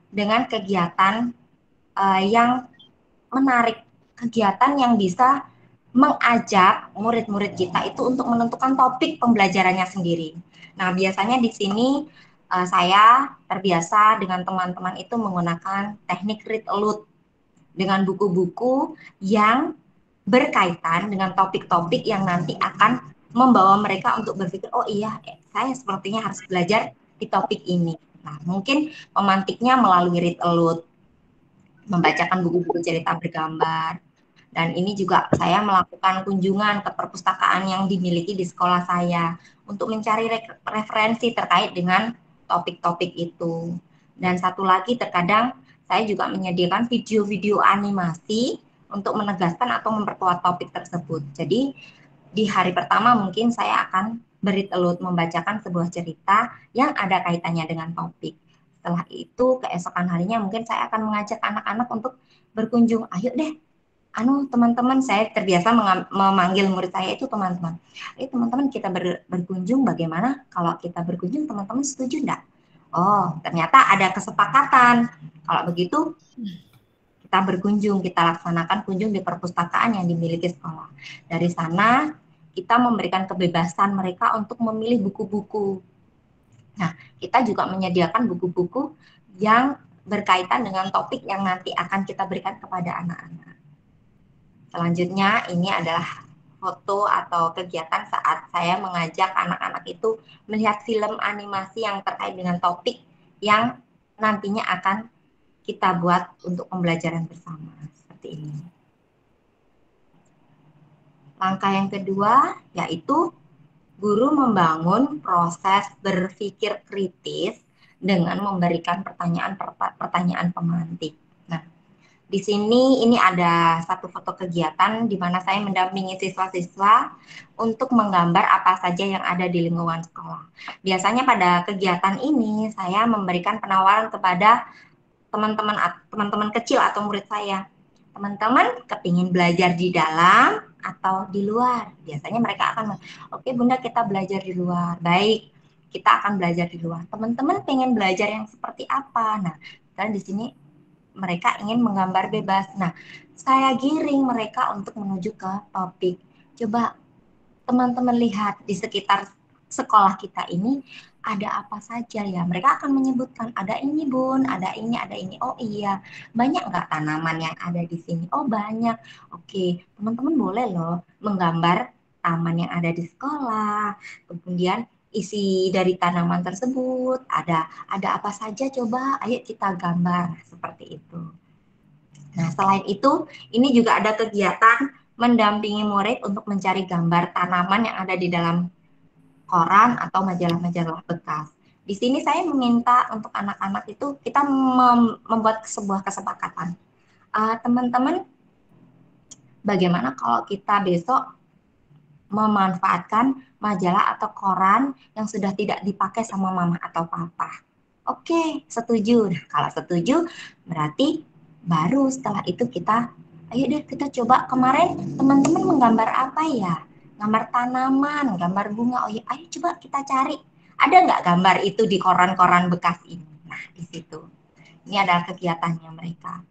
dengan kegiatan yang menarik, kegiatan yang bisa mengajak murid-murid kita itu untuk menentukan topik pembelajarannya sendiri. Nah, biasanya di sini saya terbiasa dengan teman-teman itu menggunakan teknik read aloud dengan buku-buku yang berkaitan dengan topik-topik yang nanti akan membawa mereka untuk berpikir, oh iya, saya sepertinya harus belajar di topik ini. Nah, mungkin memantiknya melalui read aloud, membacakan buku-buku cerita bergambar. Dan ini juga saya melakukan kunjungan ke perpustakaan yang dimiliki di sekolah saya untuk mencari referensi terkait dengan topik-topik itu. Dan satu lagi, terkadang saya juga menyediakan video-video animasi untuk menegaskan atau memperkuat topik tersebut. Jadi di hari pertama mungkin saya akan berit aloud membacakan sebuah cerita yang ada kaitannya dengan topik. Setelah itu keesokan harinya mungkin saya akan mengajak anak-anak untuk berkunjung. Ayo deh, teman-teman, saya terbiasa memanggil murid saya itu teman-teman. Ayo teman-teman kita berkunjung, bagaimana kalau kita berkunjung, teman-teman setuju enggak? Oh, ternyata ada kesepakatan. Kalau begitu kita berkunjung, kita laksanakan kunjung di perpustakaan yang dimiliki sekolah. Dari sana kita memberikan kebebasan mereka untuk memilih buku-buku. Nah, kita juga menyediakan buku-buku yang berkaitan dengan topik yang nanti akan kita berikan kepada anak-anak. Selanjutnya ini adalah foto atau kegiatan saat saya mengajak anak-anak itu melihat film animasi yang terkait dengan topik yang nantinya akan kita buat untuk pembelajaran bersama. Seperti ini. Langkah yang kedua yaitu guru membangun proses berpikir kritis dengan memberikan pertanyaan pemantik. Nah, di sini ini ada satu foto kegiatan di mana saya mendampingi siswa-siswa untuk menggambar apa saja yang ada di lingkungan sekolah. Biasanya pada kegiatan ini saya memberikan penawaran kepada teman-teman kecil atau murid saya. Teman-teman kepingin belajar di dalam atau di luar? Biasanya mereka akan, oke Bunda kita belajar di luar. Baik, kita akan belajar di luar. Teman-teman pengen belajar yang seperti apa? Nah, karena di sini mereka ingin menggambar bebas. Nah, saya giring mereka untuk menuju ke topik. Coba teman-teman lihat di sekitar sekolah kita ini ada apa saja ya. Mereka akan menyebutkan, ada ini Bun, ada ini, ada ini. Oh iya, banyak nggak tanaman yang ada di sini? Oh banyak. Oke, teman-teman boleh loh menggambar taman yang ada di sekolah. Kemudian isi dari tanaman tersebut, ada apa saja coba, ayo kita gambar, seperti itu. Nah, selain itu, ini juga ada kegiatan mendampingi murid untuk mencari gambar tanaman yang ada di dalam koran atau majalah-majalah bekas. Di sini saya meminta untuk anak-anak itu kita membuat sebuah kesepakatan. Teman-teman, bagaimana kalau kita besok memanfaatkan majalah atau koran yang sudah tidak dipakai sama mama atau papa? Oke, setuju. Nah, kalau setuju, berarti baru setelah itu kita, ayo deh kita coba. Kemarin teman-teman menggambar apa ya? Gambar tanaman, gambar bunga. Oh ya, ayo coba kita cari. Ada nggak gambar itu di koran-koran bekas ini? Nah, di situ. Ini adalah kegiatannya mereka.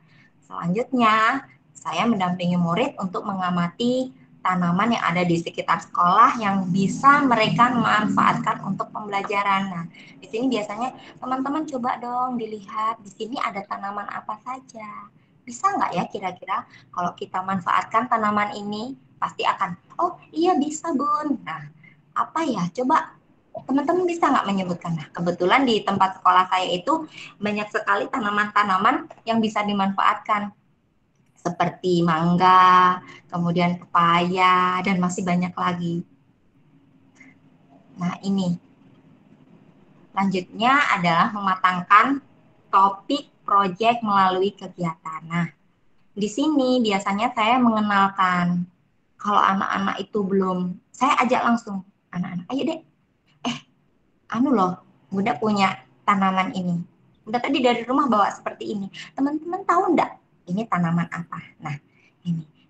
Selanjutnya, saya mendampingi murid untuk mengamati tanaman yang ada di sekitar sekolah yang bisa mereka manfaatkan untuk pembelajaran. Nah, di sini biasanya teman-teman coba dong dilihat di sini ada tanaman apa saja. Bisa nggak ya kira-kira kalau kita manfaatkan tanaman ini? Pasti akan, oh iya bisa Bun. Nah, apa ya? Coba teman-teman bisa nggak menyebutkan? Nah, kebetulan di tempat sekolah saya itu banyak sekali tanaman-tanaman yang bisa dimanfaatkan. Seperti mangga, kemudian pepaya, dan masih banyak lagi. Nah, ini Selanjutnya adalah mematangkan topik proyek melalui kegiatan. Nah, di sini biasanya saya mengenalkan. Kalau anak-anak itu belum, saya ajak langsung. Anak-anak, ayo deh, anu loh, Bunda punya tanaman ini. Bunda tadi dari rumah bawa seperti ini. Teman-teman tahu enggak ini tanaman apa? Nah,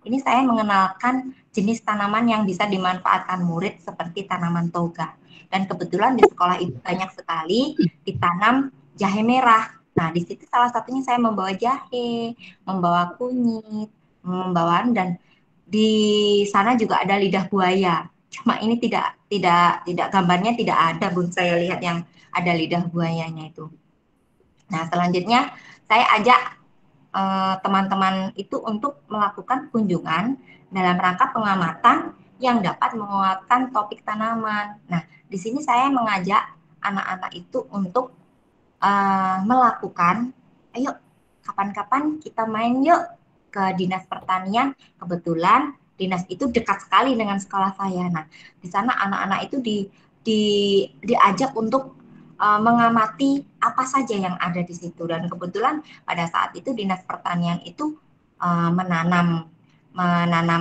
ini saya mengenalkan jenis tanaman yang bisa dimanfaatkan murid seperti tanaman toga. Dan kebetulan di sekolah itu banyak sekali ditanam jahe merah. Nah, di situ salah satunya saya membawa jahe, membawa kunyit, membawa, dan di sana juga ada lidah buaya. Cuma ini tidak gambarnya tidak ada, Bun. Saya lihat yang ada lidah buayanya itu. Nah, selanjutnya saya ajak teman-teman itu untuk melakukan kunjungan dalam rangka pengamatan yang dapat menguatkan topik tanaman. Nah, di sini saya mengajak anak-anak itu untuk melakukan, ayo kapan-kapan kita main yuk ke Dinas Pertanian. Kebetulan dinas itu dekat sekali dengan sekolah saya. Nah, di sana anak-anak itu diajak untuk mengamati apa saja yang ada di situ. Dan kebetulan pada saat itu Dinas Pertanian itu menanam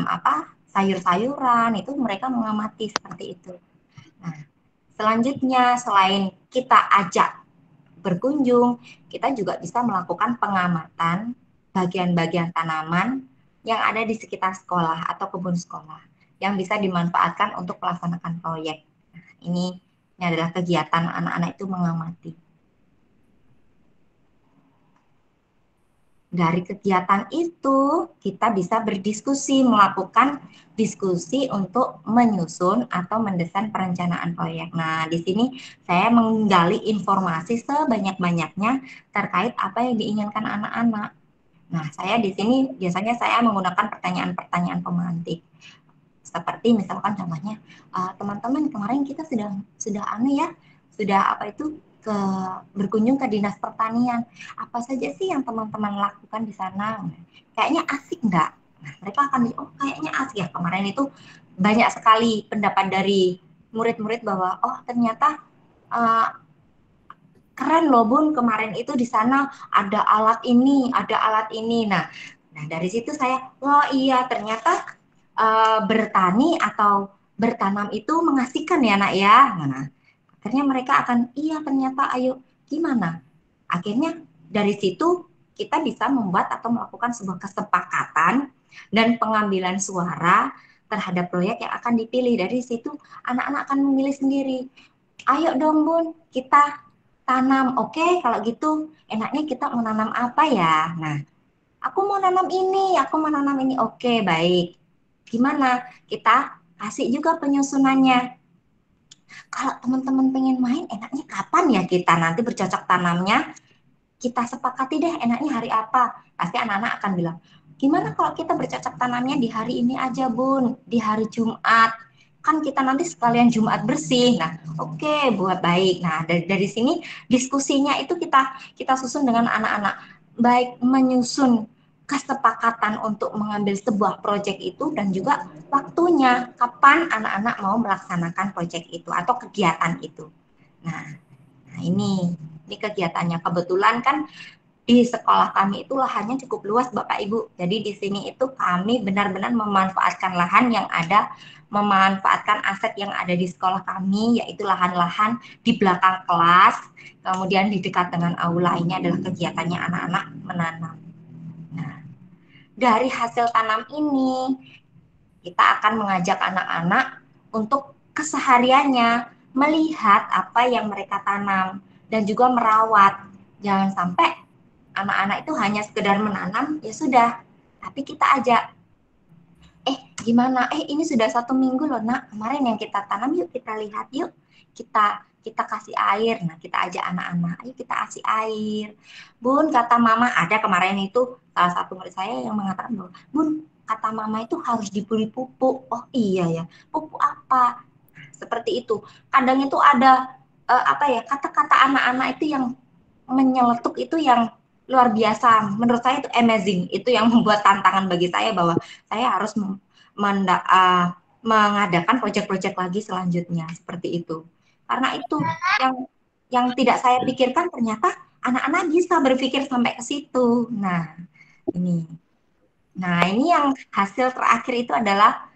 apa sayur-sayuran, itu mereka mengamati seperti itu. Nah, selanjutnya selain kita ajak berkunjung, kita juga bisa melakukan pengamatan bagian-bagian tanaman yang ada di sekitar sekolah atau kebun sekolah yang bisa dimanfaatkan untuk melaksanakan proyek. Nah, ini adalah kegiatan anak-anak itu mengamati. Dari kegiatan itu, kita bisa berdiskusi, melakukan diskusi untuk menyusun atau mendesain perencanaan proyek. Nah, di sini saya menggali informasi sebanyak-banyaknya terkait apa yang diinginkan anak-anak. Nah, saya di sini biasanya saya menggunakan pertanyaan-pertanyaan pemantik. Seperti misalkan contohnya, teman-teman kemarin kita sudah berkunjung ke Dinas Pertanian. Apa saja sih yang teman-teman lakukan di sana? Kayaknya asik enggak? Nah, mereka akan bilang, oh kayaknya asik ya. Kemarin itu banyak sekali pendapat dari murid-murid bahwa, oh ternyata keren loh Bun, kemarin itu di sana ada alat ini, ada alat ini. Nah dari situ saya, oh iya ternyata bertani atau bertanam itu mengasihkan ya nak ya. Nah, akhirnya mereka akan, iya ternyata ayo gimana? Akhirnya dari situ kita bisa membuat atau melakukan sebuah kesepakatan dan pengambilan suara terhadap proyek yang akan dipilih. Dari situ anak-anak akan memilih sendiri. Ayo dong Bun, kita tanam. Oke, kalau gitu enaknya kita mau nanam apa ya? Nah, aku mau nanam ini, aku mau nanam ini. Oke, baik. Gimana? Kita kasih juga penyusunannya. Kalau teman-teman pengen main, enaknya kapan ya kita nanti bercocok tanamnya? Kita sepakati deh enaknya hari apa. Pasti anak-anak akan bilang, gimana kalau kita bercocok tanamnya di hari ini aja Bun, di hari Jumat. Kan kita nanti sekalian Jumat bersih. Nah, oke, buat baik. Nah, dari sini diskusinya itu kita susun dengan anak-anak. Baik menyusun kesepakatan untuk mengambil sebuah proyek itu dan juga waktunya kapan anak-anak mau melaksanakan proyek itu atau kegiatan itu. Nah ini kegiatannya. Kebetulan kan di sekolah kami itu lahannya cukup luas Bapak Ibu. Jadi di sini itu kami benar-benar memanfaatkan lahan yang ada, memanfaatkan aset yang ada di sekolah kami, yaitu lahan-lahan di belakang kelas, kemudian di dekat dengan aula. Ini adalah kegiatannya anak-anak menanam. Nah, dari hasil tanam ini, kita akan mengajak anak-anak untuk kesehariannya melihat apa yang mereka tanam dan juga merawat. Jangan sampai anak-anak itu hanya sekedar menanam, ya sudah. Tapi kita ajak, gimana? Ini sudah 1 minggu loh nak, kemarin yang kita tanam, yuk kita lihat, yuk kita kasih air. Nah, kita ajak anak-anak, ayo kita kasih air. Bun, kata mama, ada kemarin itu salah satu murid saya yang mengatakan bahwa, Bun, kata mama itu harus diberi pupuk. Oh iya ya, pupuk apa? Seperti itu. Kadang itu ada kata-kata anak-anak itu yang menyeletuk itu yang luar biasa. Menurut saya itu amazing. Itu yang membuat tantangan bagi saya bahwa saya harus mengadakan proyek-proyek lagi selanjutnya seperti itu. Karena itu yang yang tidak saya pikirkan ternyata anak-anak bisa berpikir sampai ke situ. Nah, ini. Nah, ini yang hasil terakhir itu adalah,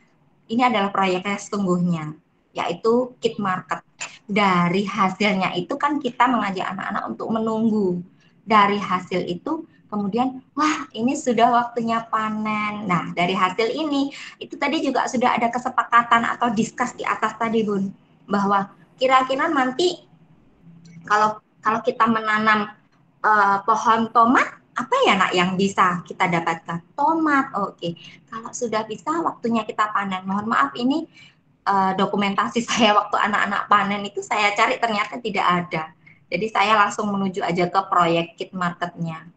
ini adalah proyeknya sesungguhnya, yaitu Kit Market. Dari hasilnya itu kan kita mengajak anak-anak untuk menunggu. Dari hasil itu kemudian, wah ini sudah waktunya panen. Nah, dari hasil ini, itu tadi juga sudah ada kesepakatan atau diskus di atas tadi, Bun, bahwa kira-kira nanti kalau kita menanam pohon tomat, apa ya nak yang bisa kita dapatkan? Tomat, oke. Kalau sudah bisa, waktunya kita panen. Mohon maaf, ini dokumentasi saya waktu anak-anak panen itu saya cari ternyata tidak ada. Jadi saya langsung menuju aja ke proyek Kit Marketnya.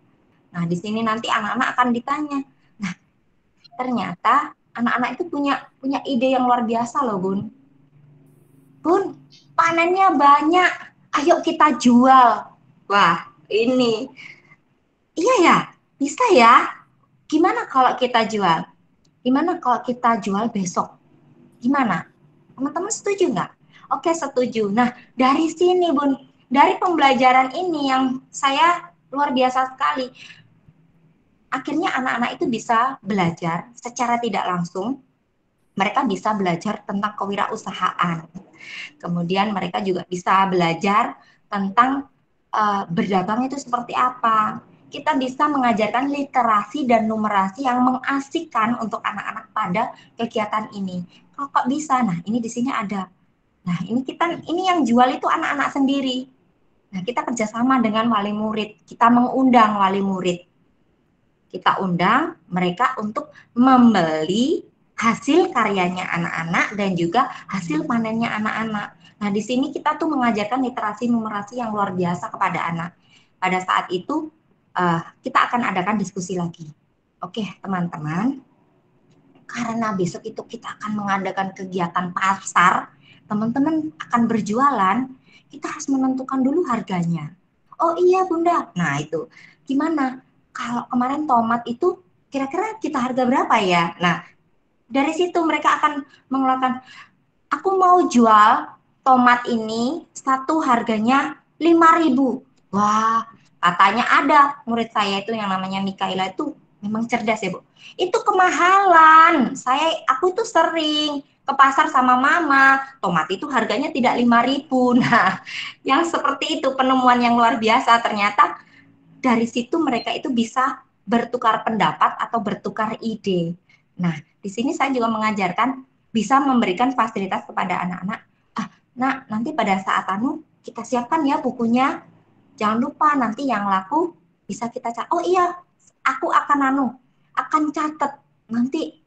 Nah, di sini nanti anak-anak akan ditanya. Nah, ternyata anak-anak itu punya ide yang luar biasa loh, Bun. Bun, panennya banyak. Ayo kita jual. Wah, ini. Iya ya, bisa ya. Gimana kalau kita jual? Gimana kalau kita jual besok? Gimana? Teman-teman setuju nggak? Oke, setuju. Nah, dari sini, Bun, dari pembelajaran ini yang saya luar biasa sekali. Akhirnya anak-anak itu bisa belajar secara tidak langsung. Mereka bisa belajar tentang kewirausahaan. Kemudian mereka juga bisa belajar tentang berdagang itu seperti apa. Kita bisa mengajarkan literasi dan numerasi yang mengasihkan untuk anak-anak pada kegiatan ini. Kok bisa? Nah, ini di sini ada. Nah, ini yang jual itu anak-anak sendiri. Nah, kita kerjasama dengan wali murid. Kita mengundang wali murid. Kita undang mereka untuk membeli hasil karyanya anak-anak dan juga hasil panennya anak-anak. Nah, di sini kita tuh mengajarkan literasi numerasi yang luar biasa kepada anak. Pada saat itu, kita akan adakan diskusi lagi. Oke, teman-teman. Karena besok itu kita akan mengadakan kegiatan pasar, teman-teman akan berjualan, kita harus menentukan dulu harganya. Oh iya Bunda, nah itu gimana? Kalau kemarin tomat itu kira-kira kita harga berapa ya? Nah, dari situ mereka akan mengeluarkan, aku mau jual tomat ini satu harganya 5.000. Wah, katanya ada murid saya itu yang namanya Mikaela itu memang cerdas ya Bu. Itu kemahalan. Aku itu sering ke pasar sama mama, tomat itu harganya tidak 5.000. Nah, yang seperti itu penemuan yang luar biasa. Ternyata dari situ mereka itu bisa bertukar pendapat atau bertukar ide. Nah, di sini saya juga mengajarkan bisa memberikan fasilitas kepada anak-anak. Nah, nanti pada saat kita siapkan ya bukunya. Jangan lupa nanti yang laku bisa kita catat. Oh iya, aku akan catat nanti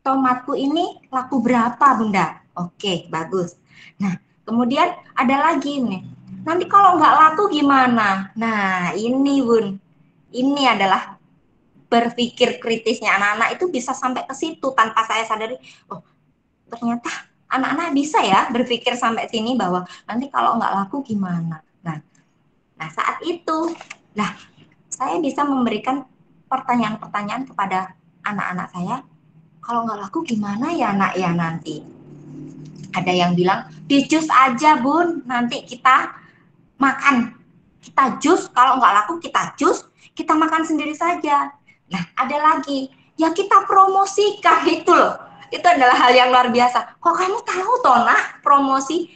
tomatku ini laku berapa Bunda. Oke, bagus. Nah, kemudian ada lagi nih. Nanti kalau nggak laku gimana? Nah, ini Bun. Ini adalah berpikir kritisnya anak-anak itu bisa sampai ke situ tanpa saya sadari. Oh, ternyata anak-anak bisa ya berpikir sampai sini bahwa nanti kalau nggak laku gimana. Nah, saat itu, saya bisa memberikan pertanyaan-pertanyaan kepada anak-anak saya. Kalau nggak laku gimana ya nak ya nanti? Ada yang bilang, di jus aja Bun, nanti kita makan. Kita jus, kalau nggak laku kita jus, kita makan sendiri saja. Nah, ada lagi, ya kita promosikan itu loh. Itu adalah hal yang luar biasa. Kok kamu tahu toh nak, promosi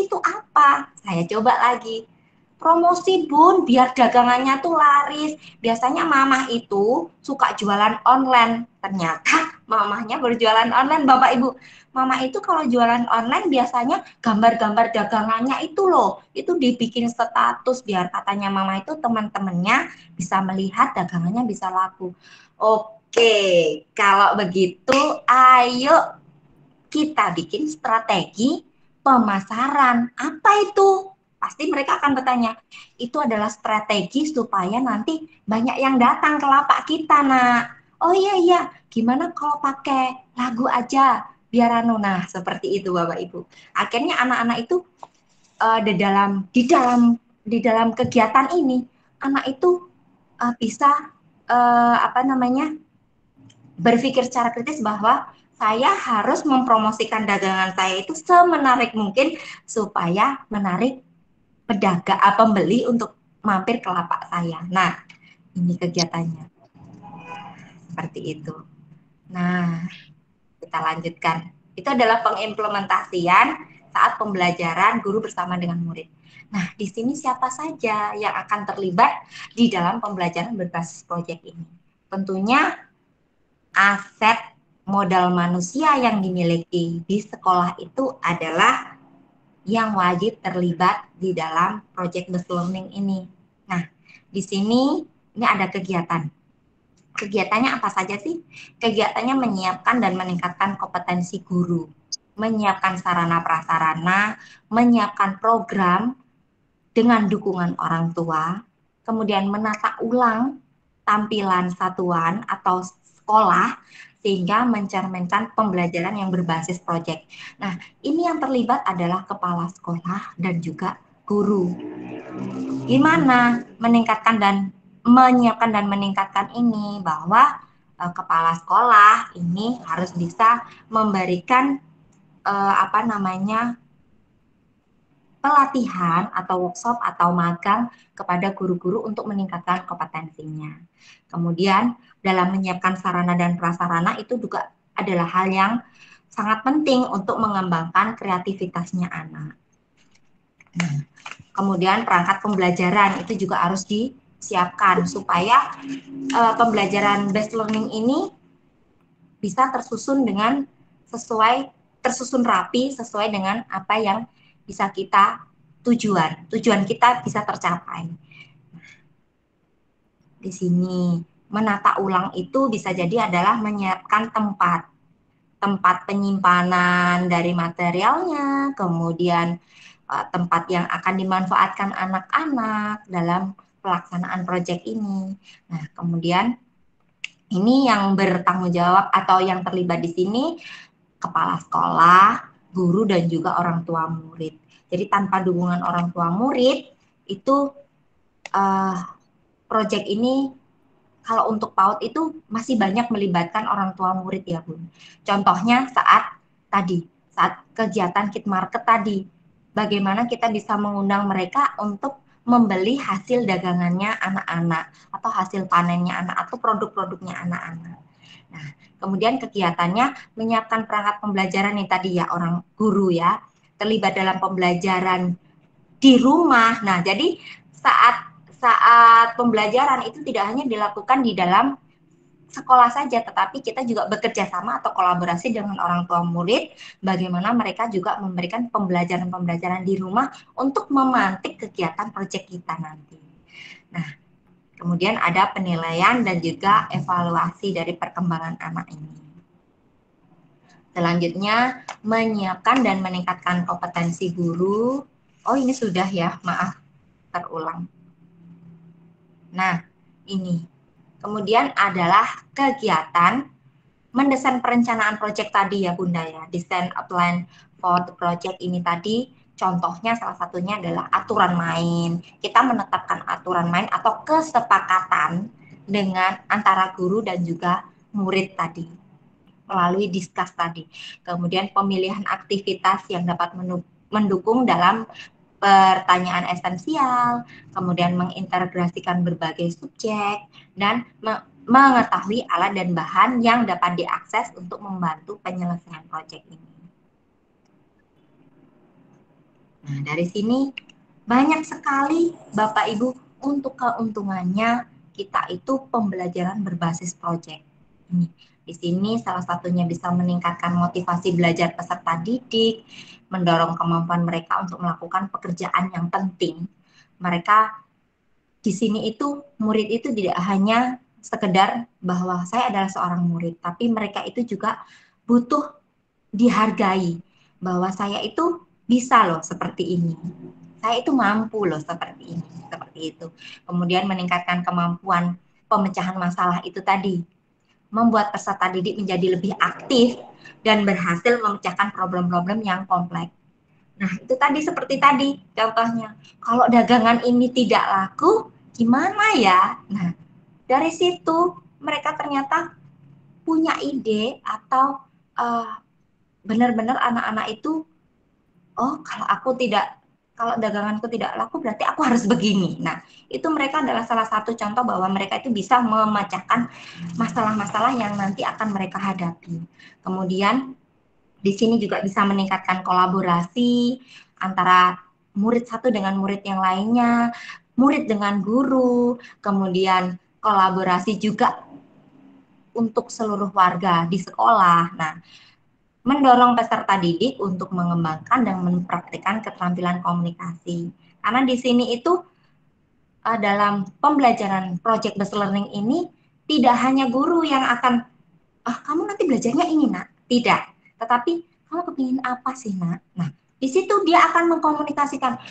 itu apa? Saya coba lagi. Promosi Bun, biar dagangannya tuh laris. Biasanya mamah itu suka jualan online. Ternyata mamahnya berjualan online, Bapak Ibu. Mama itu kalau jualan online biasanya gambar-gambar dagangannya itu loh. Itu dibikin status biar katanya mama itu teman-temannya bisa melihat dagangannya bisa laku. Oke, kalau begitu ayo kita bikin strategi pemasaran. Apa itu? Pasti mereka akan bertanya, itu adalah strategi supaya nanti banyak yang datang ke lapak kita, nak. Oh iya, gimana kalau pakai lagu aja, biar nah seperti itu Bapak Ibu. Akhirnya anak-anak itu di dalam kegiatan ini, anak itu bisa berpikir secara kritis bahwa saya harus mempromosikan dagangan saya itu semenarik mungkin supaya menarik pembeli untuk mampir ke lapak saya. Nah, ini kegiatannya. Seperti itu. Nah, kita lanjutkan. Itu adalah pengimplementasian saat pembelajaran guru bersama dengan murid. Nah, di sini siapa saja yang akan terlibat di dalam pembelajaran berbasis proyek ini? Tentunya aset modal manusia yang dimiliki di sekolah itu adalah yang wajib terlibat di dalam project based learning ini. Nah, di sini ini ada kegiatan. Kegiatannya apa saja sih? Kegiatannya menyiapkan dan meningkatkan kompetensi guru, menyiapkan sarana prasarana, menyiapkan program dengan dukungan orang tua, kemudian menata ulang tampilan satuan atau sekolah sehingga mencerminkan pembelajaran yang berbasis proyek. Nah, ini yang terlibat adalah kepala sekolah dan juga guru. Gimana meningkatkan dan menyiapkan dan meningkatkan ini, bahwa kepala sekolah ini harus bisa memberikan pelatihan atau workshop atau magang kepada guru-guru untuk meningkatkan kompetensinya. Kemudian dalam menyiapkan sarana dan prasarana itu juga adalah hal yang sangat penting untuk mengembangkan kreativitasnya anak. Nah, kemudian perangkat pembelajaran itu juga harus disiapkan supaya pembelajaran based learning ini bisa tersusun rapi sesuai dengan apa yang bisa kita tujuan kita bisa tercapai. Di sini menata ulang itu bisa jadi adalah menyiapkan tempat penyimpanan dari materialnya, kemudian tempat yang akan dimanfaatkan anak-anak dalam pelaksanaan proyek ini. Nah, kemudian ini yang bertanggung jawab atau yang terlibat di sini kepala sekolah, guru, dan juga orang tua murid. Jadi tanpa dukungan orang tua murid, itu proyek ini kalau untuk PAUD itu masih banyak melibatkan orang tua murid ya Bun. Contohnya saat kegiatan Kit Market tadi, bagaimana kita bisa mengundang mereka untuk membeli hasil dagangannya anak-anak, atau hasil panennya anak, atau produk-produknya anak-anak. Nah, kemudian kegiatannya menyiapkan perangkat pembelajaran nih tadi ya, orang guru ya, terlibat dalam pembelajaran di rumah. Nah, jadi saat pembelajaran itu tidak hanya dilakukan di dalam sekolah saja, tetapi kita juga bekerja sama atau kolaborasi dengan orang tua murid, bagaimana mereka juga memberikan pembelajaran-pembelajaran di rumah untuk memantik kegiatan proyek kita nanti. Nah, kemudian ada penilaian dan juga evaluasi dari perkembangan anak ini. Selanjutnya, menyiapkan dan meningkatkan kompetensi guru. Oh, ini sudah ya, maaf, terulang. Nah, ini. Kemudian adalah kegiatan mendesain perencanaan proyek tadi ya Bunda ya. Design a plan for the project ini tadi, contohnya salah satunya adalah aturan main. Kita menetapkan aturan main atau kesepakatan dengan antara guru dan juga murid tadi melalui diskus tadi. Kemudian pemilihan aktivitas yang dapat mendukung dalam pertanyaan esensial, kemudian mengintegrasikan berbagai subjek, dan mengetahui alat dan bahan yang dapat diakses untuk membantu penyelesaian proyek ini. Nah, dari sini banyak sekali Bapak Ibu untuk keuntungannya kita itu pembelajaran berbasis proyek. Di sini salah satunya bisa meningkatkan motivasi belajar peserta didik, mendorong kemampuan mereka untuk melakukan pekerjaan yang penting. Mereka di sini itu, murid itu tidak hanya sekedar bahwa saya adalah seorang murid, tapi mereka itu juga butuh dihargai bahwa saya itu bisa loh seperti ini. Saya itu mampu loh seperti ini, seperti itu. Kemudian meningkatkan kemampuan pemecahan masalah itu tadi, membuat peserta didik menjadi lebih aktif dan berhasil memecahkan problem-problem yang kompleks. Nah, itu tadi seperti tadi contohnya. Kalau dagangan ini tidak laku, gimana ya? Nah, dari situ mereka ternyata punya ide atau benar-benar anak-anak itu, oh kalau aku tidak kalau daganganku tidak laku berarti aku harus begini. Nah, itu mereka adalah salah satu contoh bahwa mereka itu bisa memecahkan masalah-masalah yang nanti akan mereka hadapi. Kemudian di sini juga bisa meningkatkan kolaborasi antara murid satu dengan murid yang lainnya, murid dengan guru, kemudian kolaborasi juga untuk seluruh warga di sekolah. Nah, mendorong peserta didik untuk mengembangkan dan mempraktikkan keterampilan komunikasi. Karena di sini itu dalam pembelajaran project based learning ini tidak hanya guru yang akan kamu nanti belajarnya ini nak, tidak. Tetapi kamu kepingin apa sih nak? Nah, di situ dia akan mengkomunikasikan,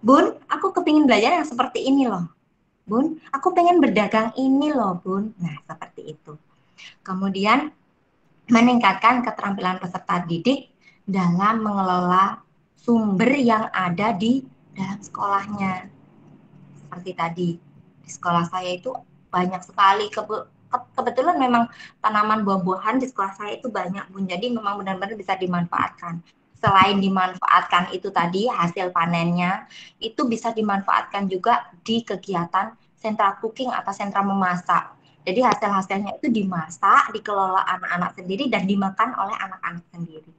Bun, aku kepingin belajar yang seperti ini loh. Bun, aku pengen berdagang ini loh Bun. Nah, seperti itu. Kemudian meningkatkan keterampilan peserta didik dalam mengelola sumber yang ada di dalam sekolahnya. Seperti tadi, di sekolah saya itu banyak sekali, kebetulan memang tanaman buah-buahan di sekolah saya itu banyak Bun, jadi memang benar-benar bisa dimanfaatkan. Selain dimanfaatkan itu tadi hasil panennya, itu bisa dimanfaatkan juga di kegiatan sentra cooking atau sentra memasak. Jadi hasil-hasilnya itu dimasak, dikelola anak-anak sendiri dan dimakan oleh anak-anak sendiri.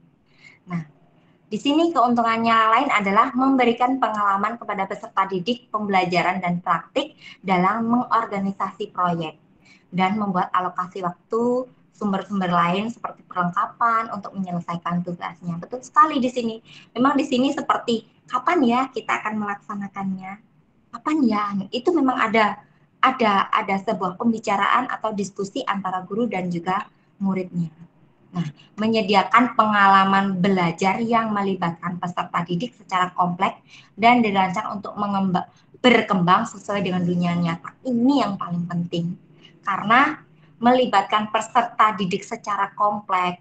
Nah, di sini keuntungannya lain adalah memberikan pengalaman kepada peserta didik, pembelajaran dan praktik dalam mengorganisasi proyek dan membuat alokasi waktu, sumber-sumber lain seperti perlengkapan untuk menyelesaikan tugasnya. Betul sekali di sini. Memang di sini seperti kapan ya kita akan melaksanakannya? Kapan ya? Itu memang ada sebuah pembicaraan atau diskusi antara guru dan juga muridnya. Nah, menyediakan pengalaman belajar yang melibatkan peserta didik secara kompleks dan dirancang untuk berkembang sesuai dengan dunia nyata. Ini yang paling penting. Karena melibatkan peserta didik secara kompleks,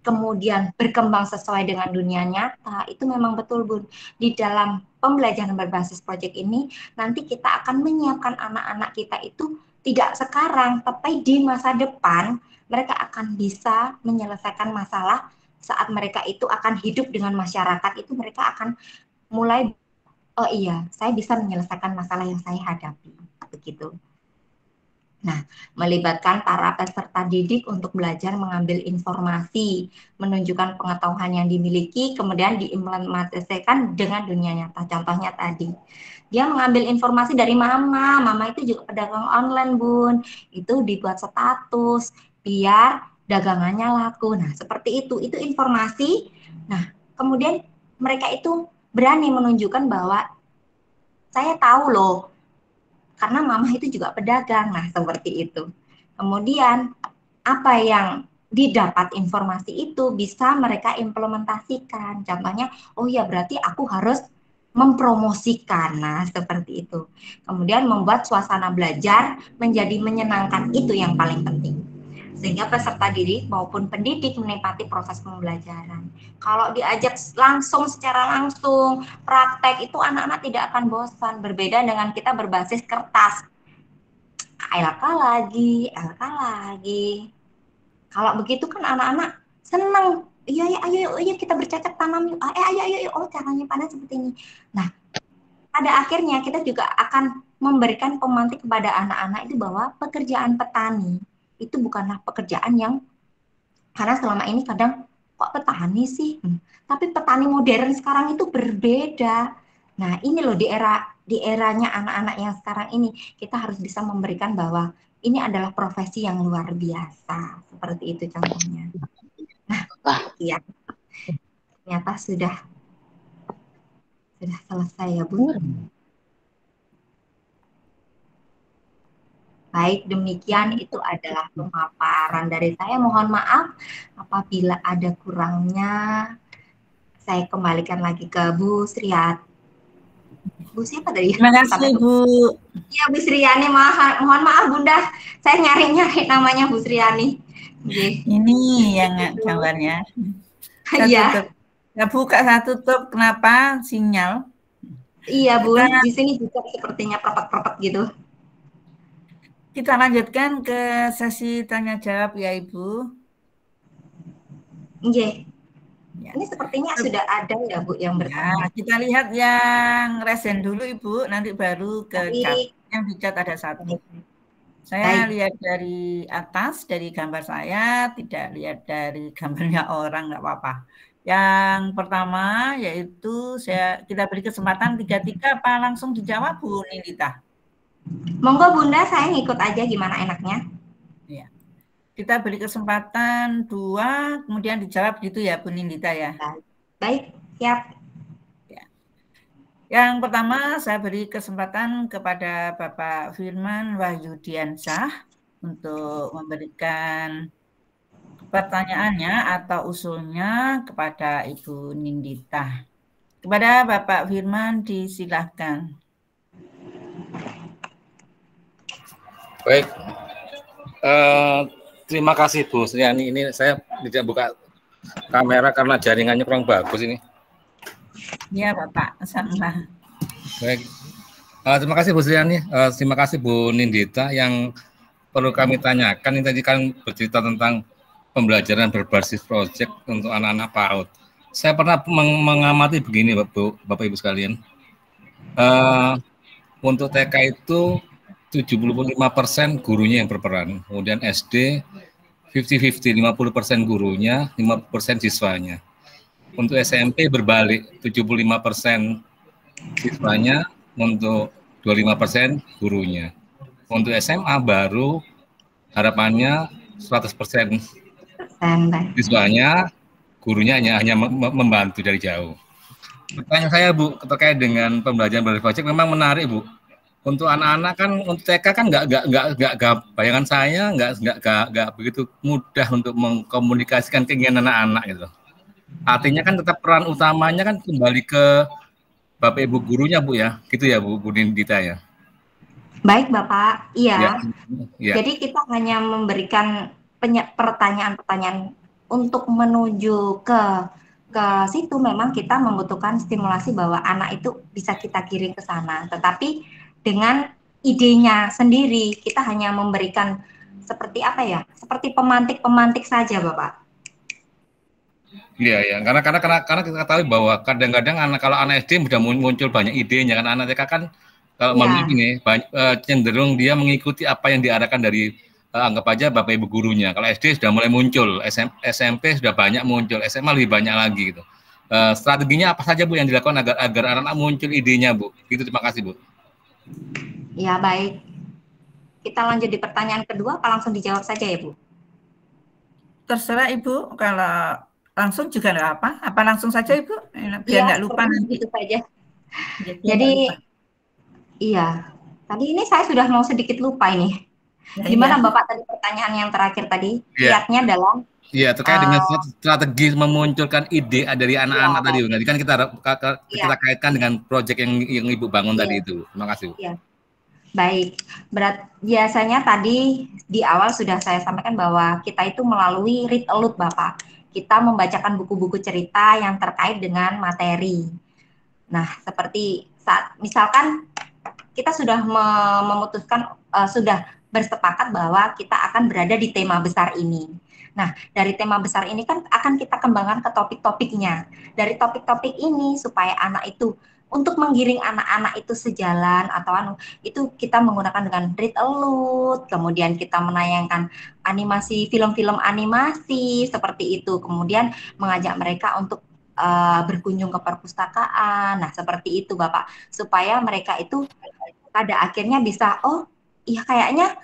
kemudian berkembang sesuai dengan dunia nyata, itu memang betul Bun. Di dalam pembelajaran berbasis proyek ini, nanti kita akan menyiapkan anak-anak kita itu tidak sekarang, tapi di masa depan, mereka akan bisa menyelesaikan masalah saat mereka itu akan hidup dengan masyarakat, itu mereka akan mulai, oh iya, saya bisa menyelesaikan masalah yang saya hadapi, begitu. Nah, melibatkan para peserta didik untuk belajar mengambil informasi, menunjukkan pengetahuan yang dimiliki, kemudian diimplementasikan dengan dunia nyata. Contohnya tadi, dia mengambil informasi dari mama itu juga pedagang online Bun, itu dibuat status, biar dagangannya laku. Nah, seperti itu informasi. Nah, kemudian mereka itu berani menunjukkan bahwa saya tahu loh, karena mama itu juga pedagang. Nah, seperti itu. Kemudian, apa yang didapat informasi itu bisa mereka implementasikan. Contohnya, oh ya berarti aku harus mempromosikan. Nah, seperti itu. Kemudian membuat suasana belajar menjadi menyenangkan. Itu yang paling penting. Sehingga peserta didik maupun pendidik menikmati proses pembelajaran. Kalau diajak secara langsung, praktek, itu anak-anak tidak akan bosan. Berbeda dengan kita berbasis kertas. LK lagi. Kalau begitu kan anak-anak senang. Iya, ayo kita bercocok tanam yuk. Ayo, oh caranya panen seperti ini. Nah, pada akhirnya kita juga akan memberikan pemantik kepada anak-anak itu bahwa pekerjaan petani itu bukanlah pekerjaan yang, karena selama ini kadang kok petani sih, tapi petani modern sekarang itu berbeda. Nah, ini loh di eranya anak-anak yang sekarang ini kita harus bisa memberikan bahwa ini adalah profesi yang luar biasa, seperti itu contohnya. Nah, ya ternyata sudah selesai ya Bu. Baik, demikian itu adalah pemaparan dari saya. Mohon maaf apabila ada kurangnya. Saya kembalikan lagi ke Bu Sriat. Bu siapa tadi? Terima kasih Bu. Iya Bu Sriani, mohon maaf Bunda. Saya nyari namanya Bu Sriani. Ini yang gambarnya. Iya. Saya buka, saya tutup. Kenapa? Sinyal. Iya Bu, di sini juga sepertinya perpet-perpet gitu. Kita lanjutkan ke sesi tanya jawab ya Ibu. Iya. Ya. Ini sepertinya sudah ada ya Bu yang bertanya. Ya, kita lihat yang resen dulu Ibu, nanti baru ke chat. Yang di chat ada satu. Saya lihat dari atas, dari gambar saya, tidak lihat dari gambarnya orang, nggak apa-apa. Yang pertama yaitu kita beri kesempatan 3-3 apa langsung dijawab Bu Nindita? Monggo Bunda, saya ngikut aja gimana enaknya. Ya. Kita beri kesempatan 2, kemudian dijawab gitu ya Bu Nindita ya. Baik, siap. Ya. Yang pertama saya beri kesempatan kepada Bapak Firman Wahyudiansyah untuk memberikan pertanyaannya atau usulnya kepada Ibu Nindita. Kepada Bapak Firman disilahkan. Baik. Terima kasih Bu Sriani. Ini saya tidak buka kamera karena jaringannya kurang bagus ini. Iya Bapak, sama. Baik. Terima kasih Bu Sriani. Terima kasih Bu Nindita. Yang perlu kami tanyakan, ini tadi kan bercerita tentang pembelajaran berbasis proyek untuk anak-anak PAUD. Saya pernah mengamati begini Bapak Ibu sekalian. Untuk TK itu 75% gurunya yang berperan, kemudian SD 50-50, 50% gurunya, 50% siswanya. Untuk SMP berbalik, 75% siswanya, untuk 25% gurunya. Untuk SMA baru harapannya 100% siswanya, gurunya hanya membantu dari jauh. Pertanyaan saya Bu, terkait dengan pembelajaran berbasis proyek memang menarik Bu. Untuk anak-anak kan, untuk TK kan nggak bayangan saya nggak begitu mudah untuk mengkomunikasikan keinginan anak-anak gitu. Artinya kan tetap peran utamanya kan kembali ke Bapak Ibu gurunya Bu ya, gitu ya Bu Nindita ya. Baik Bapak, iya. Ya. Jadi kita hanya memberikan pertanyaan-pertanyaan untuk menuju ke situ. Memang kita membutuhkan stimulasi bahwa anak itu bisa kita kirim ke sana, tetapi dengan idenya sendiri kita hanya memberikan seperti apa ya? Seperti pemantik saja, Bapak. Iya, karena kita ketahui bahwa kadang-kadang kalau anak SD sudah muncul banyak idenya kan, anak TK kan kalau ini cenderung dia mengikuti apa yang diarahkan dari anggap aja Bapak Ibu gurunya. Kalau SD sudah mulai muncul, SMP sudah banyak muncul, SMA lebih banyak lagi gitu. Strateginya apa saja Bu yang dilakukan agar anak-anak muncul idenya Bu? Gitu, terima kasih Bu. Ya baik, kita lanjut di pertanyaan kedua, apa langsung dijawab saja ya Bu? Terserah Ibu, kalau langsung juga nggak apa langsung saja Ibu, biar nggak lupa nanti. Gitu saja. Jadi, iya, tadi ini saya sudah mau sedikit lupa ini. Gimana Bapak tadi pertanyaan yang terakhir tadi? Lihatnya dalam Iya, terkait dengan strategi memunculkan ide dari anak-anak tadi. Nanti kan kita kaitkan dengan proyek yang Ibu bangun tadi itu. Terima kasih. Iya. Baik, biasanya tadi di awal sudah saya sampaikan bahwa kita itu melalui read aloud Bapak. Kita membacakan buku-buku cerita yang terkait dengan materi. Nah, seperti saat misalkan kita sudah memutuskan, sudah bersepakat bahwa kita akan berada di tema besar ini. Nah, dari tema besar ini kan akan kita kembangkan ke topik-topiknya. Dari topik-topik ini supaya anak itu, untuk menggiring anak-anak itu sejalan atau itu kita menggunakan dengan read aloud, kemudian kita menayangkan animasi, film-film animasi seperti itu, kemudian mengajak mereka untuk berkunjung ke perpustakaan. Nah, seperti itu Bapak, supaya mereka itu pada akhirnya bisa, oh iya kayaknya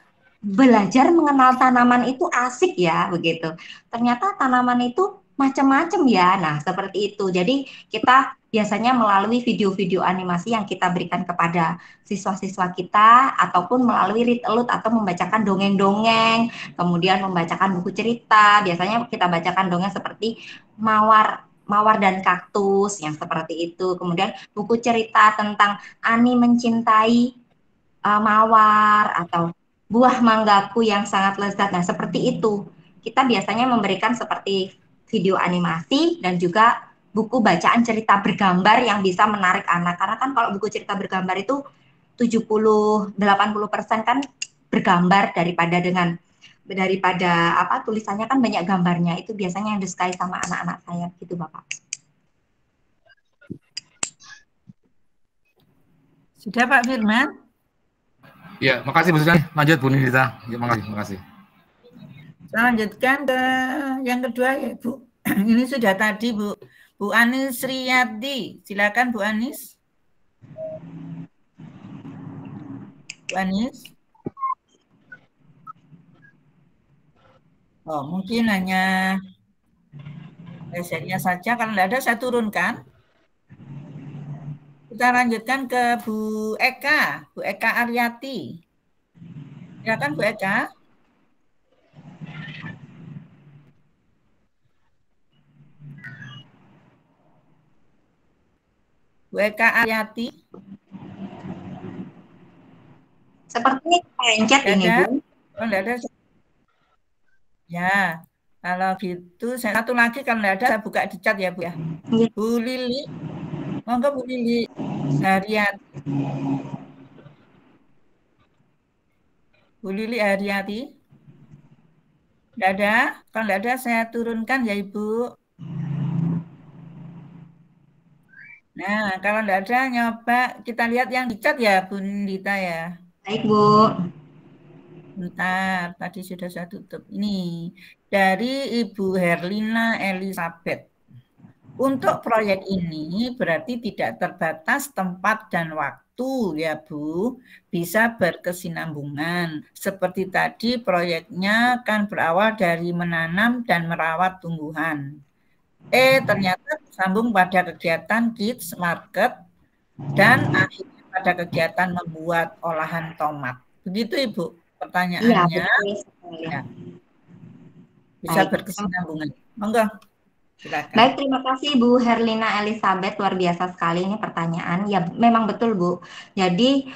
belajar mengenal tanaman itu asik ya, begitu. Ternyata tanaman itu macam-macam ya. Nah, seperti itu. Jadi kita biasanya melalui video-video animasi yang kita berikan kepada siswa-siswa kita, ataupun melalui read aloud atau membacakan dongeng-dongeng, kemudian membacakan buku cerita. Biasanya kita bacakan dongeng seperti Mawar dan Kaktus yang seperti itu. Kemudian buku cerita tentang Ani mencintai mawar atau buah manggaku yang sangat lezat. Nah, seperti itu. Kita biasanya memberikan seperti video animasi dan juga buku bacaan cerita bergambar yang bisa menarik anak. Karena kan kalau buku cerita bergambar itu 70-80% kan bergambar daripada dengan daripada apa tulisannya kan banyak gambarnya, itu biasanya yang disukai sama anak-anak saya gitu Bapak. Sudah Pak Firman? Ya, makasih Bu Susan. Lanjut Bu Nindita. Ya, makasih. Saya lanjutkan ke yang kedua ya Bu. Ini sudah tadi Bu. Bu Anis Riyadi. Silakan Bu Anis. Bu Anis. Oh, mungkin hanya lesernya saja. Kalau tidak ada saya turunkan. Kita lanjutkan ke Bu Eka. Bu Eka Aryati. Silakan Bu Eka. Bu Eka Aryati. Sepertinya pencet ini Bu. Oh, tidak ada. Ya, kalau gitu saya satu lagi kalau tidak ada saya buka di chat ya Bu ya. Bu Lili. Monggo Bu Lili. Haryati. Bu Lili Haryati. Tidak ada? Kalau tidak ada saya turunkan ya Ibu. Nah, kalau tidak ada nyoba kita lihat yang di chat ya Bu Nindita ya. Baik Bu. Bentar, tadi sudah saya tutup. Ini dari Ibu Herlina Elizabeth. Untuk proyek ini berarti tidak terbatas tempat dan waktu ya Bu, bisa berkesinambungan. Seperti tadi proyeknya kan berawal dari menanam dan merawat tumbuhan. Ternyata sambung pada kegiatan Kids Market dan akhirnya pada kegiatan membuat olahan tomat. Begitu Ibu pertanyaannya. Ya, bisa berkesinambungan. Monggo. Silakan. Baik, terima kasih Bu Herlina Elizabeth, luar biasa sekali ini pertanyaan. Ya, memang betul Bu. Jadi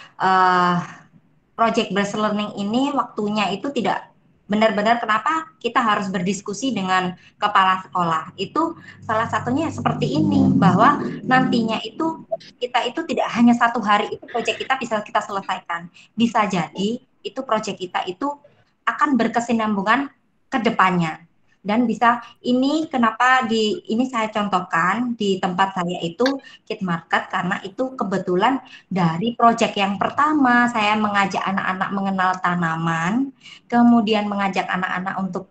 project based learning ini waktunya itu tidak benar-benar kenapa kita harus berdiskusi dengan kepala sekolah. Itu salah satunya seperti ini, bahwa nantinya itu kita itu tidak hanya satu hari itu project kita bisa kita selesaikan. Bisa jadi itu project kita itu akan berkesinambungan ke depannya. Dan bisa ini kenapa ini saya contohkan di tempat saya itu Kids Market karena itu kebetulan dari proyek yang pertama saya mengajak anak-anak mengenal tanaman, kemudian mengajak anak-anak untuk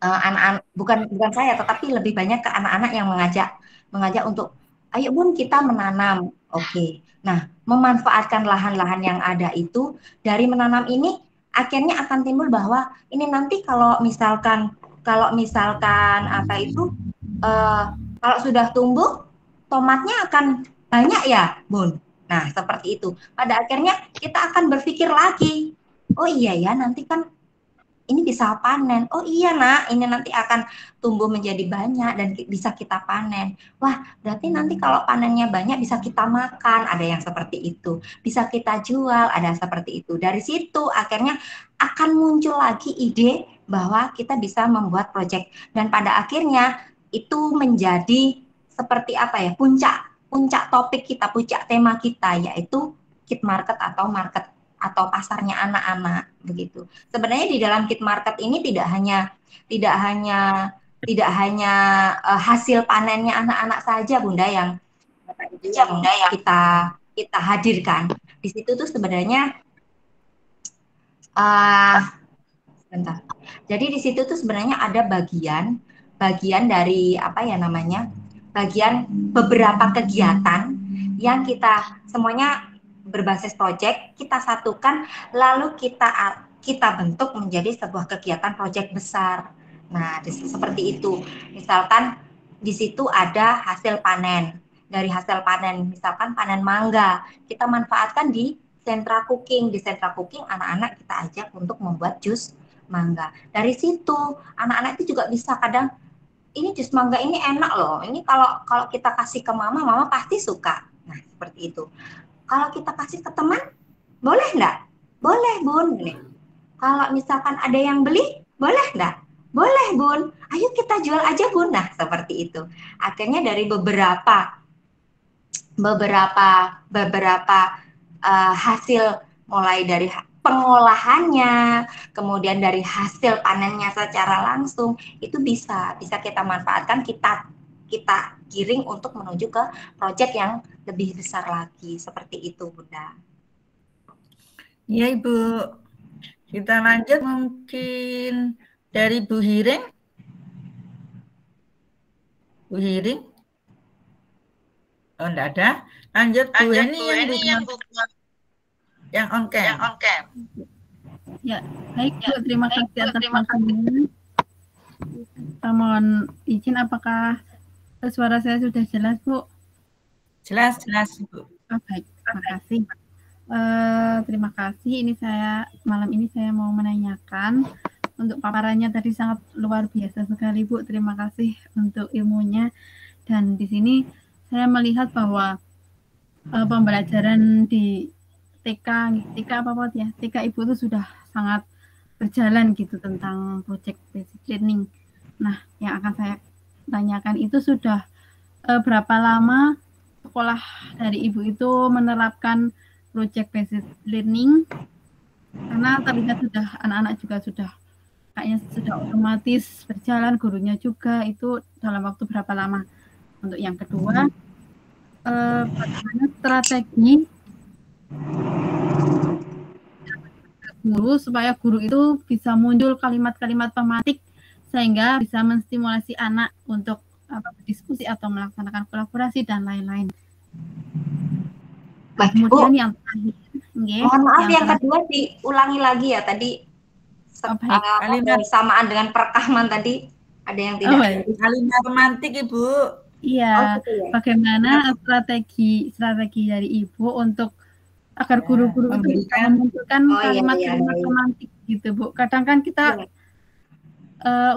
anak-anak bukan saya tetapi lebih banyak ke anak-anak yang mengajak untuk ayo Bun kita menanam. Oke. Nah, memanfaatkan lahan-lahan yang ada itu dari menanam ini akhirnya akan timbul bahwa ini nanti kalau misalkan apa itu kalau sudah tumbuh tomatnya akan banyak ya Bun. Nah seperti itu. Pada akhirnya kita akan berpikir lagi, oh iya ya nanti kan ini bisa panen. Oh iya nak, ini nanti akan tumbuh menjadi banyak dan bisa kita panen. Wah, berarti nanti kalau panennya banyak bisa kita makan, ada yang seperti itu. Bisa kita jual, ada seperti itu. Dari situ akhirnya akan muncul lagi ide bahwa kita bisa membuat proyek. Dan pada akhirnya itu menjadi seperti apa ya, puncak topik kita, puncak tema kita, yaitu Kids Market atau pasarnya anak-anak begitu. Sebenarnya di dalam Kids Market ini tidak hanya hasil panennya anak-anak saja Bunda yang kita hadirkan. Di situ tuh sebenarnya sebentar. Jadi di situ tuh sebenarnya ada bagian dari apa ya namanya? Bagian beberapa kegiatan yang kita semuanya berbasis proyek, kita satukan, lalu kita bentuk menjadi sebuah kegiatan proyek besar. Nah, seperti itu. Misalkan di situ ada hasil panen. Dari hasil panen, misalkan panen mangga, kita manfaatkan di sentra cooking. Di sentra cooking, anak-anak kita ajak untuk membuat jus mangga. Dari situ, anak-anak itu juga bisa kadang, ini jus mangga ini enak loh. Ini kalau kita kasih ke mama pasti suka. Nah, seperti itu. Kalau kita kasih ke teman, boleh enggak? Boleh, Bun. Kalau misalkan ada yang beli, boleh enggak? Boleh, Bun. Ayo kita jual aja, Bun. Nah, seperti itu. Akhirnya dari beberapa hasil mulai dari pengolahannya, kemudian dari hasil panennya secara langsung, itu bisa kita manfaatkan, kita giring untuk menuju ke proyek yang lebih besar lagi. Seperti itu, Bunda. Ya, Ibu. Kita lanjut mungkin dari Bu Hiring. Bu Hiring? Oh, enggak ada. Lanjut Bu Heni yang on cam. Ya, baik Bu, terima kasih atas waktunya. Mohon izin, apakah suara saya sudah jelas, Bu? Jelas, Bu. Oh, baik, terima kasih. Terima kasih. Malam ini saya mau menanyakan, untuk paparannya tadi sangat luar biasa sekali, Bu. Terima kasih untuk ilmunya. Dan di sini saya melihat bahwa pembelajaran di TK Ibu itu sudah sangat berjalan gitu tentang project basic learning. Nah, yang akan saya tanyakan itu sudah berapa lama sekolah dari Ibu itu menerapkan project basic learning, karena terlihat sudah anak-anak juga kayaknya sudah otomatis berjalan, gurunya juga. Itu dalam waktu berapa lama? Untuk yang kedua, bagaimana strategi guru supaya guru itu bisa muncul kalimat-kalimat pemantik sehingga bisa menstimulasi anak untuk berdiskusi atau melaksanakan kolaborasi dan lain-lain. Baik, kemudian Bu. yang terakhir, Mohon maaf, yang kedua diulangi lagi ya, tadi bersamaan dengan perekaman tadi ada yang tidak. Kalimat pemantik, Ibu. Iya, bagaimana strategi dari Ibu untuk agar guru-guru itu bisa memunculkan kalimat-kalimat pemantik gitu, Bu. Kadang kan kita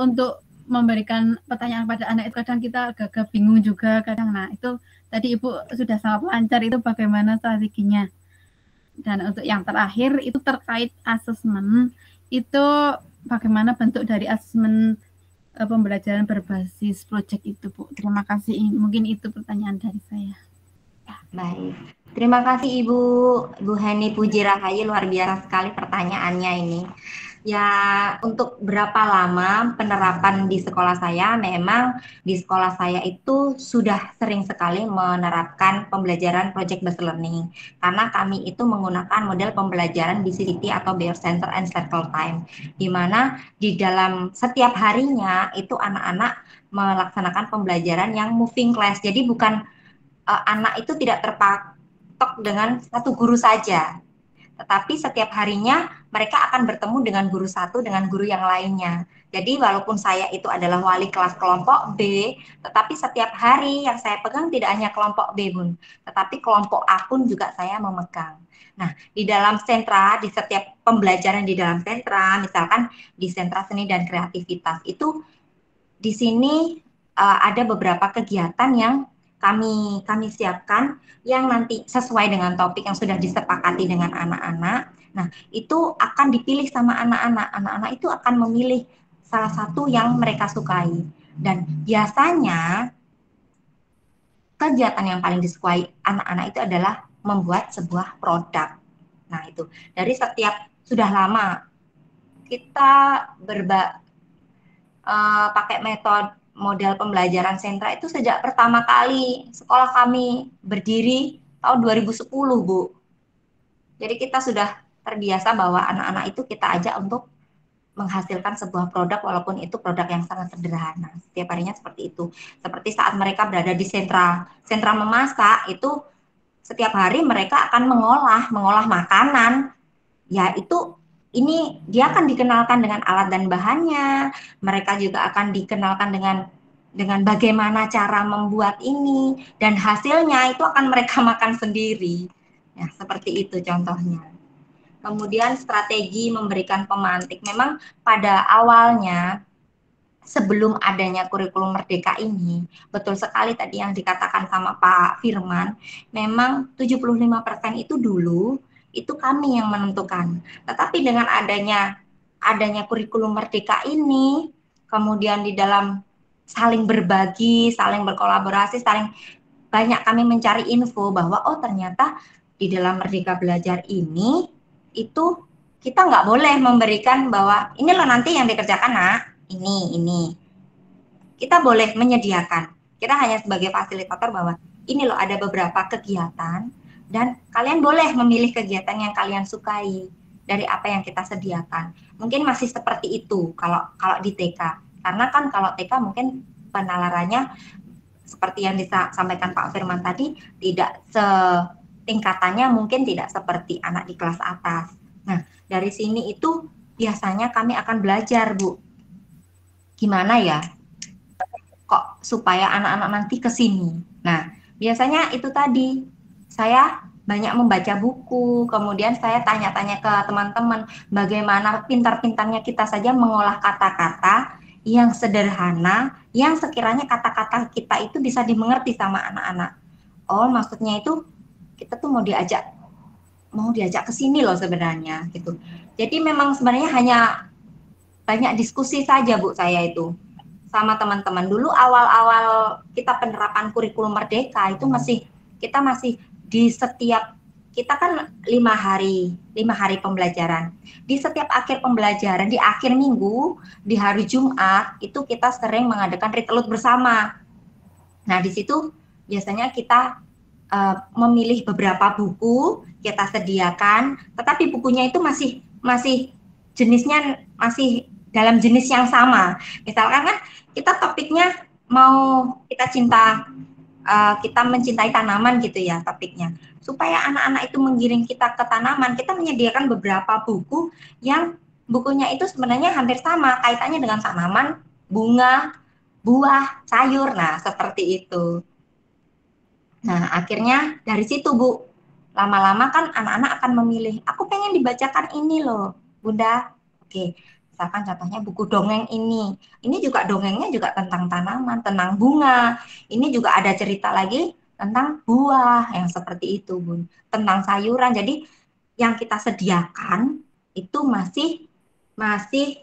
untuk memberikan pertanyaan pada anak itu kadang kita agak bingung juga kadang. Nah, itu tadi Ibu sudah sangat lancar, itu bagaimana strateginya. Dan untuk yang terakhir itu terkait asesmen, itu bagaimana bentuk dari asesmen pembelajaran berbasis proyek itu, Bu. Terima kasih. Mungkin itu pertanyaan dari saya. Baik. Terima kasih Ibu Heni Puji Rahayu, luar biasa sekali pertanyaannya ini. Ya, untuk berapa lama penerapan di sekolah saya, memang di sekolah saya itu sudah sering sekali menerapkan pembelajaran project based learning, karena kami itu menggunakan model pembelajaran BCCT atau Bear Center and Circle Time, di mana di dalam setiap harinya itu anak-anak melaksanakan pembelajaran yang moving class. Jadi bukan anak itu tidak terpatok dengan satu guru saja, tetapi setiap harinya mereka akan bertemu dengan guru satu, dengan guru yang lainnya. Jadi walaupun saya itu adalah wali kelas kelompok B, tetapi setiap hari yang saya pegang tidak hanya kelompok B, Bun, tetapi kelompok A pun juga saya memegang. Nah, di dalam sentra, di setiap pembelajaran di dalam sentra, misalkan di sentra seni dan kreativitas, itu di sini ada beberapa kegiatan yang kami siapkan yang nanti sesuai dengan topik yang sudah disepakati dengan anak-anak. Nah, itu akan dipilih sama anak-anak. Anak-anak itu akan memilih salah satu yang mereka sukai. Dan biasanya kegiatan yang paling disukai anak-anak itu adalah membuat sebuah produk. Nah, itu dari setiap sudah lama kita pakai metode model pembelajaran sentra itu sejak pertama kali sekolah kami berdiri tahun 2010, Bu. Jadi kita sudah terbiasa bahwa anak-anak itu kita ajak untuk menghasilkan sebuah produk walaupun itu produk yang sangat sederhana. Setiap harinya seperti itu. Seperti saat mereka berada di sentra memasak, itu setiap hari mereka akan mengolah makanan. Ya, itu ini dia akan dikenalkan dengan alat dan bahannya. Mereka juga akan dikenalkan dengan bagaimana cara membuat ini, dan hasilnya itu akan mereka makan sendiri. Ya, seperti itu contohnya. Kemudian strategi memberikan pemantik. Memang pada awalnya sebelum adanya kurikulum Merdeka ini, betul sekali tadi yang dikatakan sama Pak Firman, memang 75% itu dulu itu kami yang menentukan. Tetapi dengan adanya kurikulum Merdeka ini, kemudian di dalam saling berbagi, saling berkolaborasi, saling banyak kami mencari info bahwa oh ternyata di dalam Merdeka Belajar ini itu kita nggak boleh memberikan bahwa ini loh nanti yang dikerjakan nak, ini. Kita boleh menyediakan. Kita hanya sebagai fasilitator bahwa ini loh ada beberapa kegiatan dan kalian boleh memilih kegiatan yang kalian sukai dari apa yang kita sediakan. Mungkin masih seperti itu kalau di TK. Karena kan kalau TK mungkin penalarannya seperti yang disampaikan Pak Firman tadi, tidak tingkatannya mungkin tidak seperti anak di kelas atas. Nah, dari sini itu biasanya kami akan belajar, Bu. Gimana ya? Kok supaya anak-anak nanti ke sini. Nah, biasanya itu tadi, saya banyak membaca buku, kemudian saya tanya-tanya ke teman-teman, bagaimana pintar-pintarnya kita saja mengolah kata-kata yang sederhana, yang sekiranya kata-kata kita itu bisa dimengerti sama anak-anak. Oh, maksudnya itu kita tuh mau diajak ke sini loh sebenarnya gitu. Jadi memang sebenarnya hanya banyak diskusi saja, Bu, saya itu sama teman-teman. Dulu awal-awal kita penerapan kurikulum merdeka itu kita masih di setiap, kita kan 5 hari pembelajaran. Di setiap akhir pembelajaran, di akhir minggu, di hari Jumat, itu kita sering mengadakan read aloud bersama. Nah, di situ biasanya kita memilih beberapa buku, kita sediakan, tetapi bukunya itu masih jenisnya masih dalam jenis yang sama. Misalkan kan kita topiknya mau kita mencintai tanaman gitu ya topiknya. Supaya anak-anak itu menggiring kita ke tanaman, kita menyediakan beberapa buku yang bukunya itu sebenarnya hampir sama, kaitannya dengan tanaman, bunga, buah, sayur, nah seperti itu. Nah akhirnya dari situ, Bu, lama-lama kan anak-anak akan memilih, aku pengen dibacakan ini loh, Bunda. Oke, misalkan contohnya buku dongeng ini juga dongengnya juga tentang tanaman, tentang bunga, ini juga ada cerita lagi tentang buah yang seperti itu, Bun, tentang sayuran. Jadi yang kita sediakan itu masih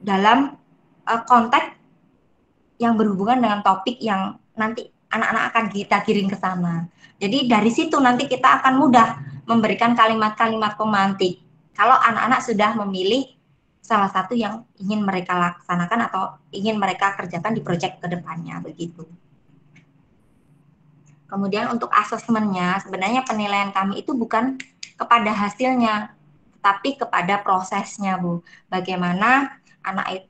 dalam konteks yang berhubungan dengan topik yang nanti anak-anak akan kita giring ke sana. Jadi dari situ nanti kita akan mudah memberikan kalimat-kalimat pemantik kalau anak-anak sudah memilih salah satu yang ingin mereka laksanakan atau ingin mereka kerjakan di proyek ke depannya, begitu. Kemudian untuk asesmennya, sebenarnya penilaian kami itu bukan kepada hasilnya, tapi kepada prosesnya, Bu. Bagaimana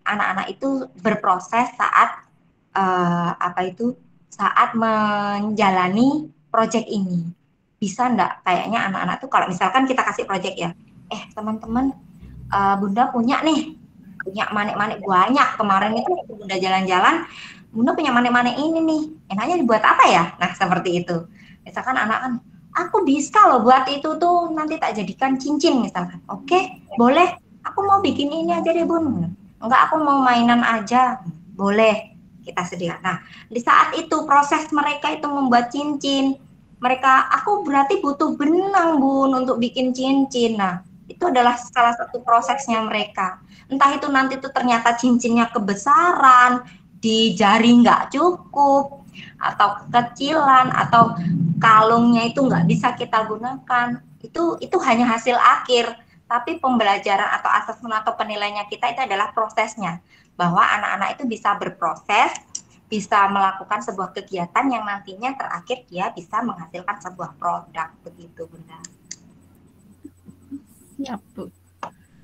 anak-anak itu berproses saat saat menjalani proyek ini. Bisa enggak kayaknya anak-anak tuh kalau misalkan kita kasih proyek ya, teman-teman, Bunda punya manik-manik banyak. Kemarin itu Bunda jalan-jalan, Bunda punya manik-manik ini nih, enaknya dibuat apa ya? Nah, seperti itu. Misalkan anak kan, aku bisa loh buat itu tuh, nanti tak jadikan cincin misalkan. Oke, boleh. Aku mau bikin ini aja deh, Bun. Enggak, aku mau mainan aja. Boleh, kita sediakan. Nah, di saat itu proses mereka itu membuat cincin. Aku berarti butuh benang, Bun, untuk bikin cincin. Nah, itu adalah salah satu prosesnya mereka. Entah itu nanti tuh ternyata cincinnya kebesaran, di jari nggak cukup, atau kekecilan, atau kalungnya itu nggak bisa kita gunakan. Itu hanya hasil akhir, tapi pembelajaran atau asesmen atau penilaiannya kita itu adalah prosesnya. Bahwa anak-anak itu bisa berproses, bisa melakukan sebuah kegiatan yang nantinya terakhir dia bisa menghasilkan sebuah produk, begitu, Bunda. Siap, Bu.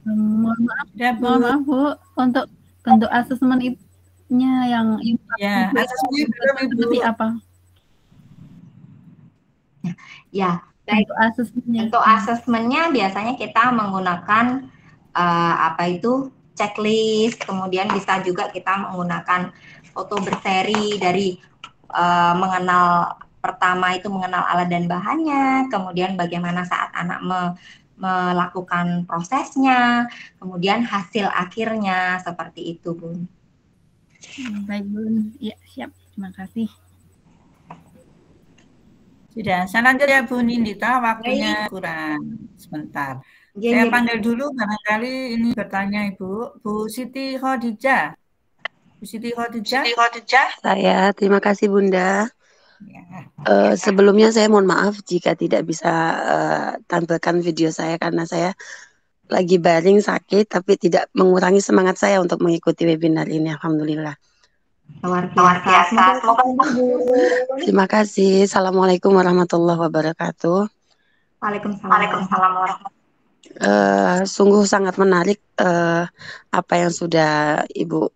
Mohon maaf, Bu, untuk asesmen itu yang ya, asesmennya belum, Ibu. Seperti apa? Ya, baik. Untuk asesmennya biasanya kita menggunakan checklist, kemudian bisa juga kita menggunakan foto berseri dari mengenal alat dan bahannya, kemudian bagaimana saat anak melakukan prosesnya, kemudian hasil akhirnya, seperti itu, Bun. Baik, Bun. Ya, siap. Terima kasih. Sudah, saya lanjut ya, Bu Nindita, waktunya kurang sebentar. Saya panggil dulu, barangkali ini bertanya Ibu. Bu Siti Khadijah. Bu Siti Khadijah. Saya, terima kasih Bunda. Sebelumnya saya mohon maaf jika tidak bisa tampilkan video saya karena saya lagi baring sakit, tapi tidak mengurangi semangat saya untuk mengikuti webinar ini. Alhamdulillah. Luar biasa. Semoga Terima kasih. Assalamualaikum warahmatullahi wabarakatuh. Waalaikumsalam warahmatullahi. Sungguh sangat menarik apa yang sudah Ibu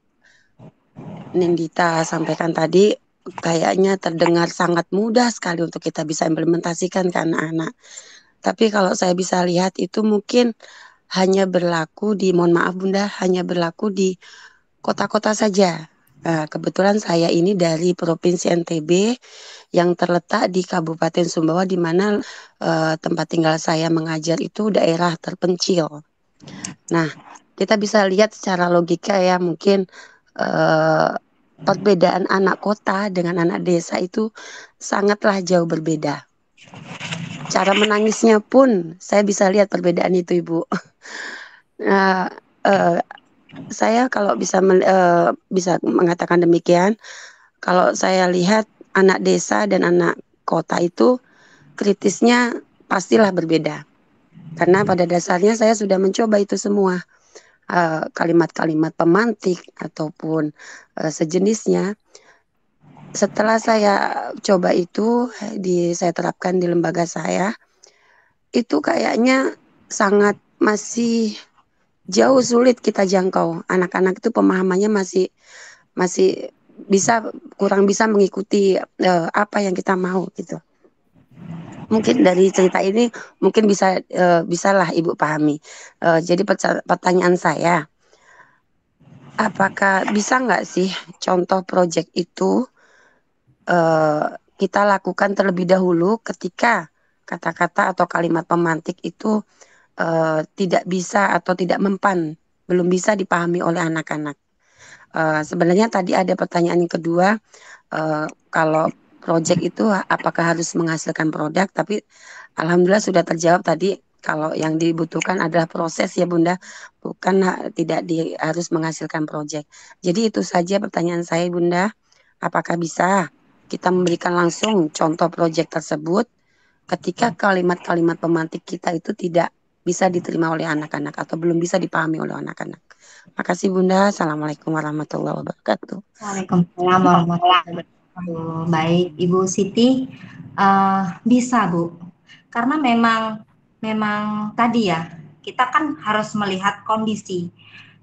Nindita sampaikan tadi. Kayaknya terdengar sangat mudah sekali untuk kita bisa implementasikan ke anak-anak. Tapi kalau saya bisa lihat itu mungkin hanya berlaku di, mohon maaf Bunda, hanya berlaku di kota-kota saja. Kebetulan saya ini dari Provinsi NTB yang terletak di Kabupaten Sumbawa, di mana tempat tinggal saya mengajar itu daerah terpencil. Nah, kita bisa lihat secara logika ya, mungkin perbedaan anak kota dengan anak desa itu sangatlah jauh berbeda. Cara menangisnya pun saya bisa lihat perbedaan itu, Ibu. Nah, saya kalau bisa mengatakan demikian, kalau saya lihat anak desa dan anak kota itu kritisnya pastilah berbeda. Karena pada dasarnya saya sudah mencoba itu semua. Kalimat-kalimat pemantik ataupun sejenisnya. Setelah saya coba itu, saya terapkan di lembaga saya, itu kayaknya sangat masih jauh sulit kita jangkau. Anak-anak itu pemahamannya masih kurang bisa mengikuti apa yang kita mau gitu. Mungkin dari cerita ini mungkin bisalah Ibu pahami. Jadi pertanyaan saya, apakah bisa nggak sih contoh proyek itu kita lakukan terlebih dahulu ketika kata-kata atau kalimat pemantik itu tidak bisa atau tidak mempan, belum bisa dipahami oleh anak-anak. Sebenarnya tadi ada pertanyaan yang kedua, kalau proyek itu apakah harus menghasilkan produk, tapi alhamdulillah sudah terjawab tadi. Kalau yang dibutuhkan adalah proses ya Bunda, bukan harus menghasilkan proyek. Jadi itu saja pertanyaan saya Bunda, apakah bisa kita memberikan langsung contoh proyek tersebut ketika kalimat-kalimat pemantik kita itu tidak bisa diterima oleh anak-anak atau belum bisa dipahami oleh anak-anak. Makasih Bunda. Assalamualaikum warahmatullahi wabarakatuh. Waalaikumsalam warahmatullahi wabarakatuh. Baik, Ibu Siti, bisa Bu, karena memang tadi ya, kita kan harus melihat kondisi.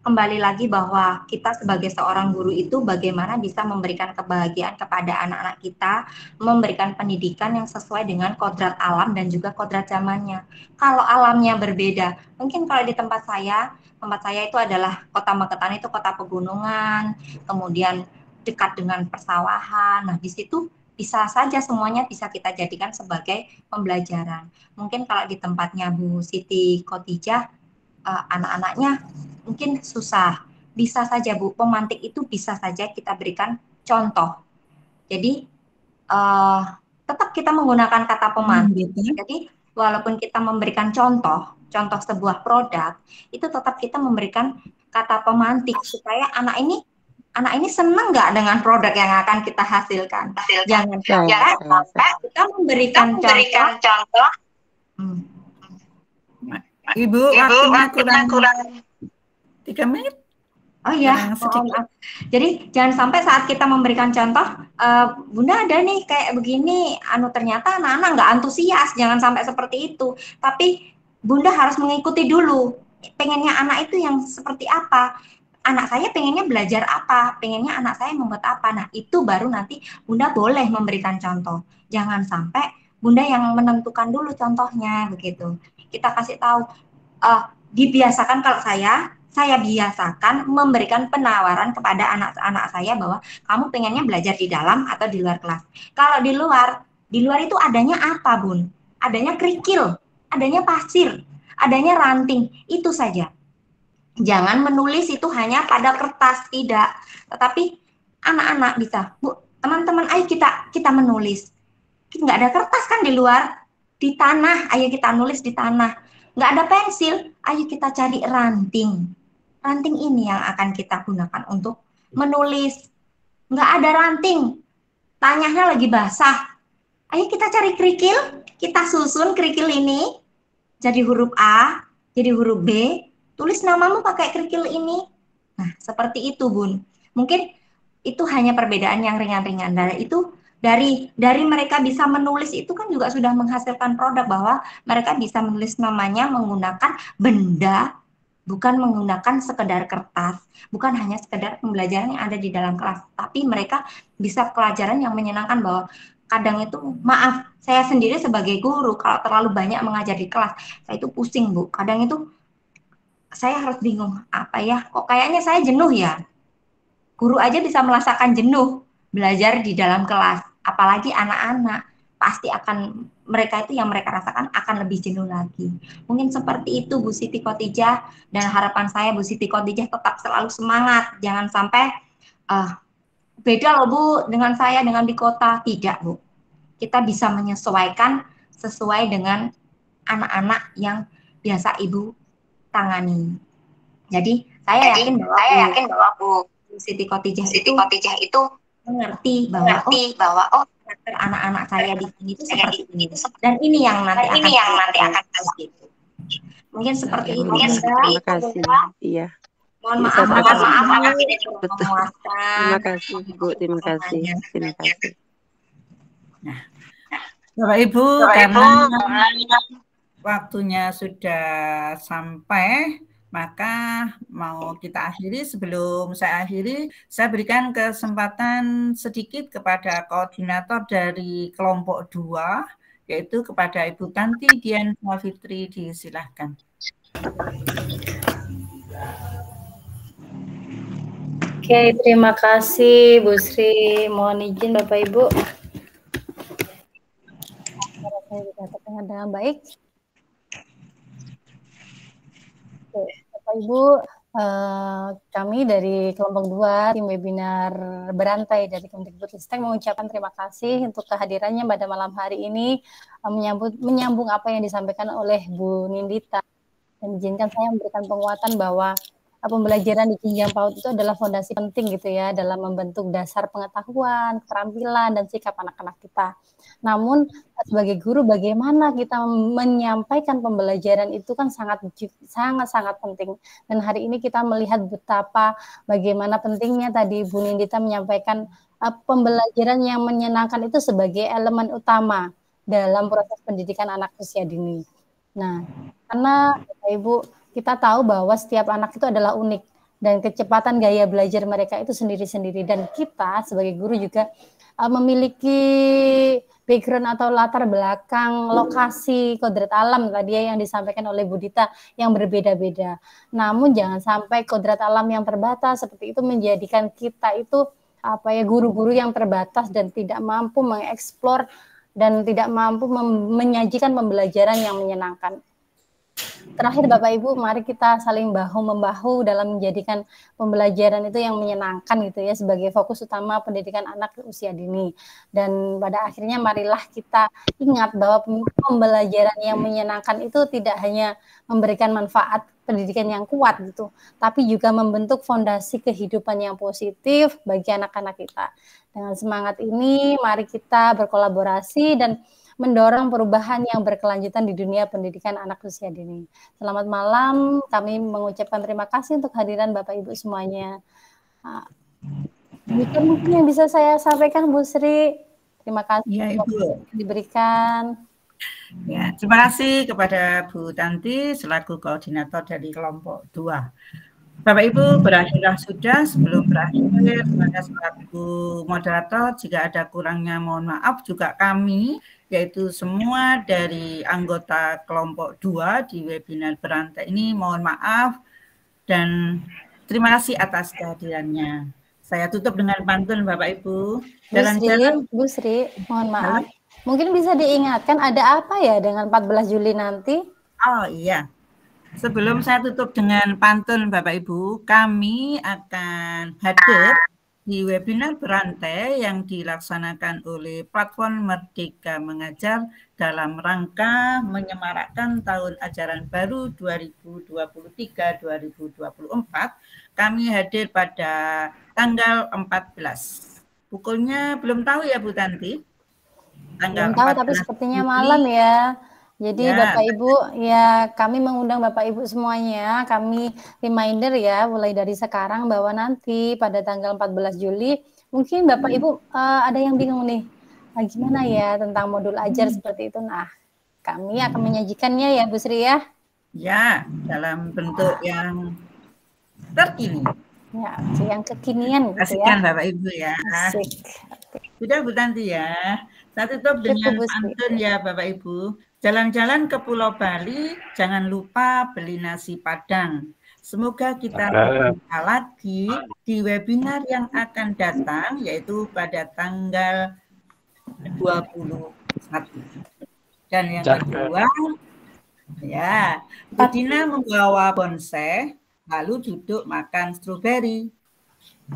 Kembali lagi bahwa kita sebagai seorang guru itu bagaimana bisa memberikan kebahagiaan kepada anak-anak kita, memberikan pendidikan yang sesuai dengan kodrat alam dan juga kodrat zamannya. Kalau alamnya berbeda, mungkin kalau di tempat saya itu adalah kota Magetan, itu kota pegunungan, kemudian dekat dengan persawahan. Nah, di situ bisa saja semuanya bisa kita jadikan sebagai pembelajaran. Mungkin kalau di tempatnya Bu Siti Khotijah, anak-anaknya mungkin susah. Bisa saja Bu, pemantik itu bisa saja kita berikan contoh. Jadi tetap kita menggunakan kata pemantik. Jadi walaupun kita memberikan contoh sebuah produk, itu tetap kita memberikan kata pemantik supaya anak ini senang nggak dengan produk yang akan kita hasilkan. Jangan sampai kita memberikan contoh. Ibu, waktunya kurang 3 menit. Oh iya, jadi jangan sampai saat kita memberikan contoh, Bunda ada nih kayak begini, ternyata anak-anak nggak antusias, jangan sampai seperti itu. Tapi Bunda harus mengikuti dulu, pengennya anak itu yang seperti apa, anak saya pengennya belajar apa, pengennya anak saya membuat apa. Nah itu baru nanti Bunda boleh memberikan contoh. Jangan sampai Bunda yang menentukan dulu contohnya begitu. Kita kasih tahu, dibiasakan kalau saya biasakan memberikan penawaran kepada anak-anak saya bahwa kamu pengennya belajar di dalam atau di luar kelas. Kalau di luar itu adanya apa Bun? Adanya kerikil, adanya pasir, adanya ranting, itu saja. Jangan menulis itu hanya pada kertas, tidak. Tetapi anak-anak bisa, Bu, teman-teman, ayo kita menulis. Nggak ada kertas kan di luar, di tanah, ayo kita nulis di tanah. Nggak ada pensil, ayo kita cari ranting. Ranting ini yang akan kita gunakan untuk menulis. Nggak ada ranting, tanahnya lagi basah. Ayo kita cari kerikil, kita susun kerikil ini jadi huruf A, jadi huruf B, tulis namamu pakai kerikil ini. Nah, seperti itu, Bun. Mungkin itu hanya perbedaan yang ringan-ringan. Dari mereka bisa menulis itu kan juga sudah menghasilkan produk, bahwa mereka bisa menulis namanya menggunakan benda, bukan menggunakan sekedar kertas, bukan hanya sekedar pembelajaran yang ada di dalam kelas, tapi mereka bisa pelajaran yang menyenangkan. Bahwa kadang itu, maaf, saya sendiri sebagai guru, kalau terlalu banyak mengajar di kelas, saya itu pusing, Bu. Kadang itu saya harus bingung, apa ya, kok kayaknya saya jenuh ya. Guru aja bisa merasakan jenuh belajar di dalam kelas, apalagi anak-anak. Pasti akan, mereka itu yang mereka rasakan akan lebih jenuh lagi. Mungkin seperti itu Bu Siti Khotijah, dan harapan saya Bu Siti Khotijah tetap selalu semangat. Jangan sampai beda loh Bu dengan saya dengan di kota. Tidak, Bu. Kita bisa menyesuaikan sesuai dengan anak-anak yang biasa Ibu tangani. Jadi saya yakin bahwa Bu Siti Khotijah itu mengerti bahwa karakter anak-anak saya di sini itu seperti ini, dan ini yang nanti akan gitu. Mungkin seperti itu. Terima kasih. Iya. Mohon maaf apabila tidak betul. Terima kasih Bu, terima kasih. Terima kasih. Nah, Bapak Ibu, karena waktunya sudah sampai, maka mau kita akhiri. Sebelum saya akhiri, saya berikan kesempatan sedikit kepada koordinator dari kelompok 2, yaitu kepada Ibu Tanti Dian Fitri, disilahkan. Oke, terima kasih Bu Sri. Mohon izin Bapak Ibu. Saya terdengar dengan baik. Oke, Bapak Ibu, kami dari kelompok 2 tim webinar berantai dari Kemdikbudristek mengucapkan terima kasih untuk kehadirannya pada malam hari ini, menyambung apa yang disampaikan oleh Bu Nindita. Dan izinkan saya memberikan penguatan bahwa pembelajaran di jenjang PAUD itu adalah fondasi penting gitu ya dalam membentuk dasar pengetahuan, keterampilan, dan sikap anak-anak kita. Namun sebagai guru bagaimana kita menyampaikan pembelajaran itu kan sangat penting. Dan hari ini kita melihat betapa bagaimana pentingnya tadi Bu Nindita menyampaikan pembelajaran yang menyenangkan itu sebagai elemen utama dalam proses pendidikan anak usia dini. Nah, karena Bapak Ibu, kita tahu bahwa setiap anak itu adalah unik dan kecepatan gaya belajar mereka itu sendiri-sendiri, dan kita sebagai guru juga memiliki background atau latar belakang lokasi kodrat alam tadi yang disampaikan oleh Bu Dita yang berbeda-beda. Namun jangan sampai kodrat alam yang terbatas seperti itu menjadikan kita itu guru-guru yang terbatas dan tidak mampu mengeksplor dan tidak mampu menyajikan pembelajaran yang menyenangkan. Terakhir Bapak Ibu, mari kita saling bahu-membahu dalam menjadikan pembelajaran itu yang menyenangkan gitu ya sebagai fokus utama pendidikan anak usia dini. Dan pada akhirnya marilah kita ingat bahwa pembelajaran yang menyenangkan itu tidak hanya memberikan manfaat pendidikan yang kuat gitu, tapi juga membentuk fondasi kehidupan yang positif bagi anak-anak kita. Dengan semangat ini, mari kita berkolaborasi dan mendorong perubahan yang berkelanjutan di dunia pendidikan anak usia dini. Selamat malam, kami mengucapkan terima kasih untuk kehadiran Bapak Ibu semuanya. Demikian mungkin yang bisa saya sampaikan Bu Sri. Terima kasih ya, Ibu. Diberikan. Ya, terima kasih kepada Bu Tanti selaku koordinator dari kelompok 2. Bapak Ibu, berakhirlah sudah. Sebelum berakhir, saya selaku moderator, jika ada kurangnya mohon maaf. Juga kami, yaitu semua dari anggota kelompok 2 di webinar berantai ini, mohon maaf dan terima kasih atas kehadirannya. Saya tutup dengan pantun Bapak Ibu. Jalan-jalan. Bu Sri, mohon maaf. Mungkin bisa diingatkan ada apa ya dengan 14 Juli nanti? Oh iya. Sebelum saya tutup dengan pantun Bapak Ibu, kami akan hadir di webinar berantai yang dilaksanakan oleh Platform Merdeka Mengajar dalam rangka menyemarakkan tahun ajaran baru 2023-2024. Kami hadir pada tanggal 14. Pukulnya belum tahu ya Bu Tanti? Belum tahu, tapi sepertinya malam ya. Jadi Ya. Bapak Ibu, ya kami mengundang Bapak Ibu semuanya, kami reminder ya mulai dari sekarang bahwa nanti pada tanggal 14 Juli mungkin Bapak Ibu ada yang bingung nih, gimana ya tentang modul ajar seperti itu. Nah, kami akan menyajikannya ya Bu Sri ya. Ya, dalam bentuk yang terkini. Ya, yang kekinian gitu Kasihkan ya. Bapak Ibu ya. Asik. Sudah Bu Tanti ya. Saya tutup dengan pantun ya Bapak Ibu. Jalan-jalan ke Pulau Bali, jangan lupa beli nasi Padang. Semoga kita berjumpa lagi di webinar yang akan datang, yaitu pada tanggal 21. Dan yang kedua, ya, Budina membawa bonsai, lalu duduk makan stroberi.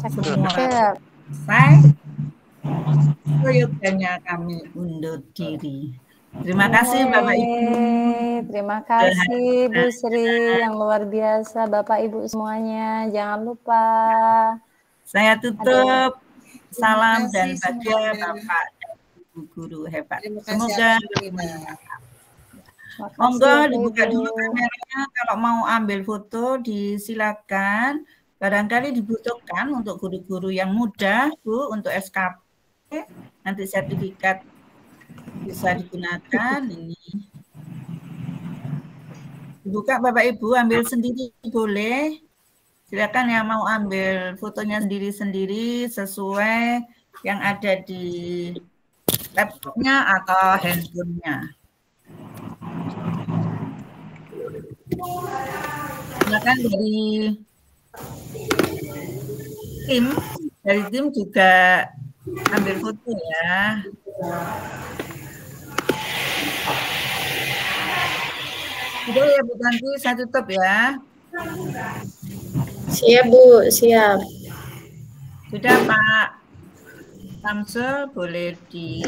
Semua selesai. Yogyanya kami undur diri. Terima kasih Bapak Ibu. Terima kasih Bu Sri yang luar biasa, Bapak Ibu semuanya. Jangan lupa. Saya tutup. Salam dan bahagia Bapak dan Ibu guru hebat. Semoga monggo dibuka dulu kameranya. Kalau mau ambil foto disilakan. Barangkali dibutuhkan untuk guru-guru yang muda, Bu, untuk SKP. Nanti sertifikat bisa digunakan ini. Dibuka Bapak Ibu, ambil sendiri boleh. Silakan yang mau ambil fotonya sendiri-sendiri sesuai yang ada di laptopnya atau handphonenya. Silakan dari tim juga ambil foto ya. Sudah ya Bu Tanti, saya tutup ya. Siap Bu, siap. Sudah Pak Samsul, boleh di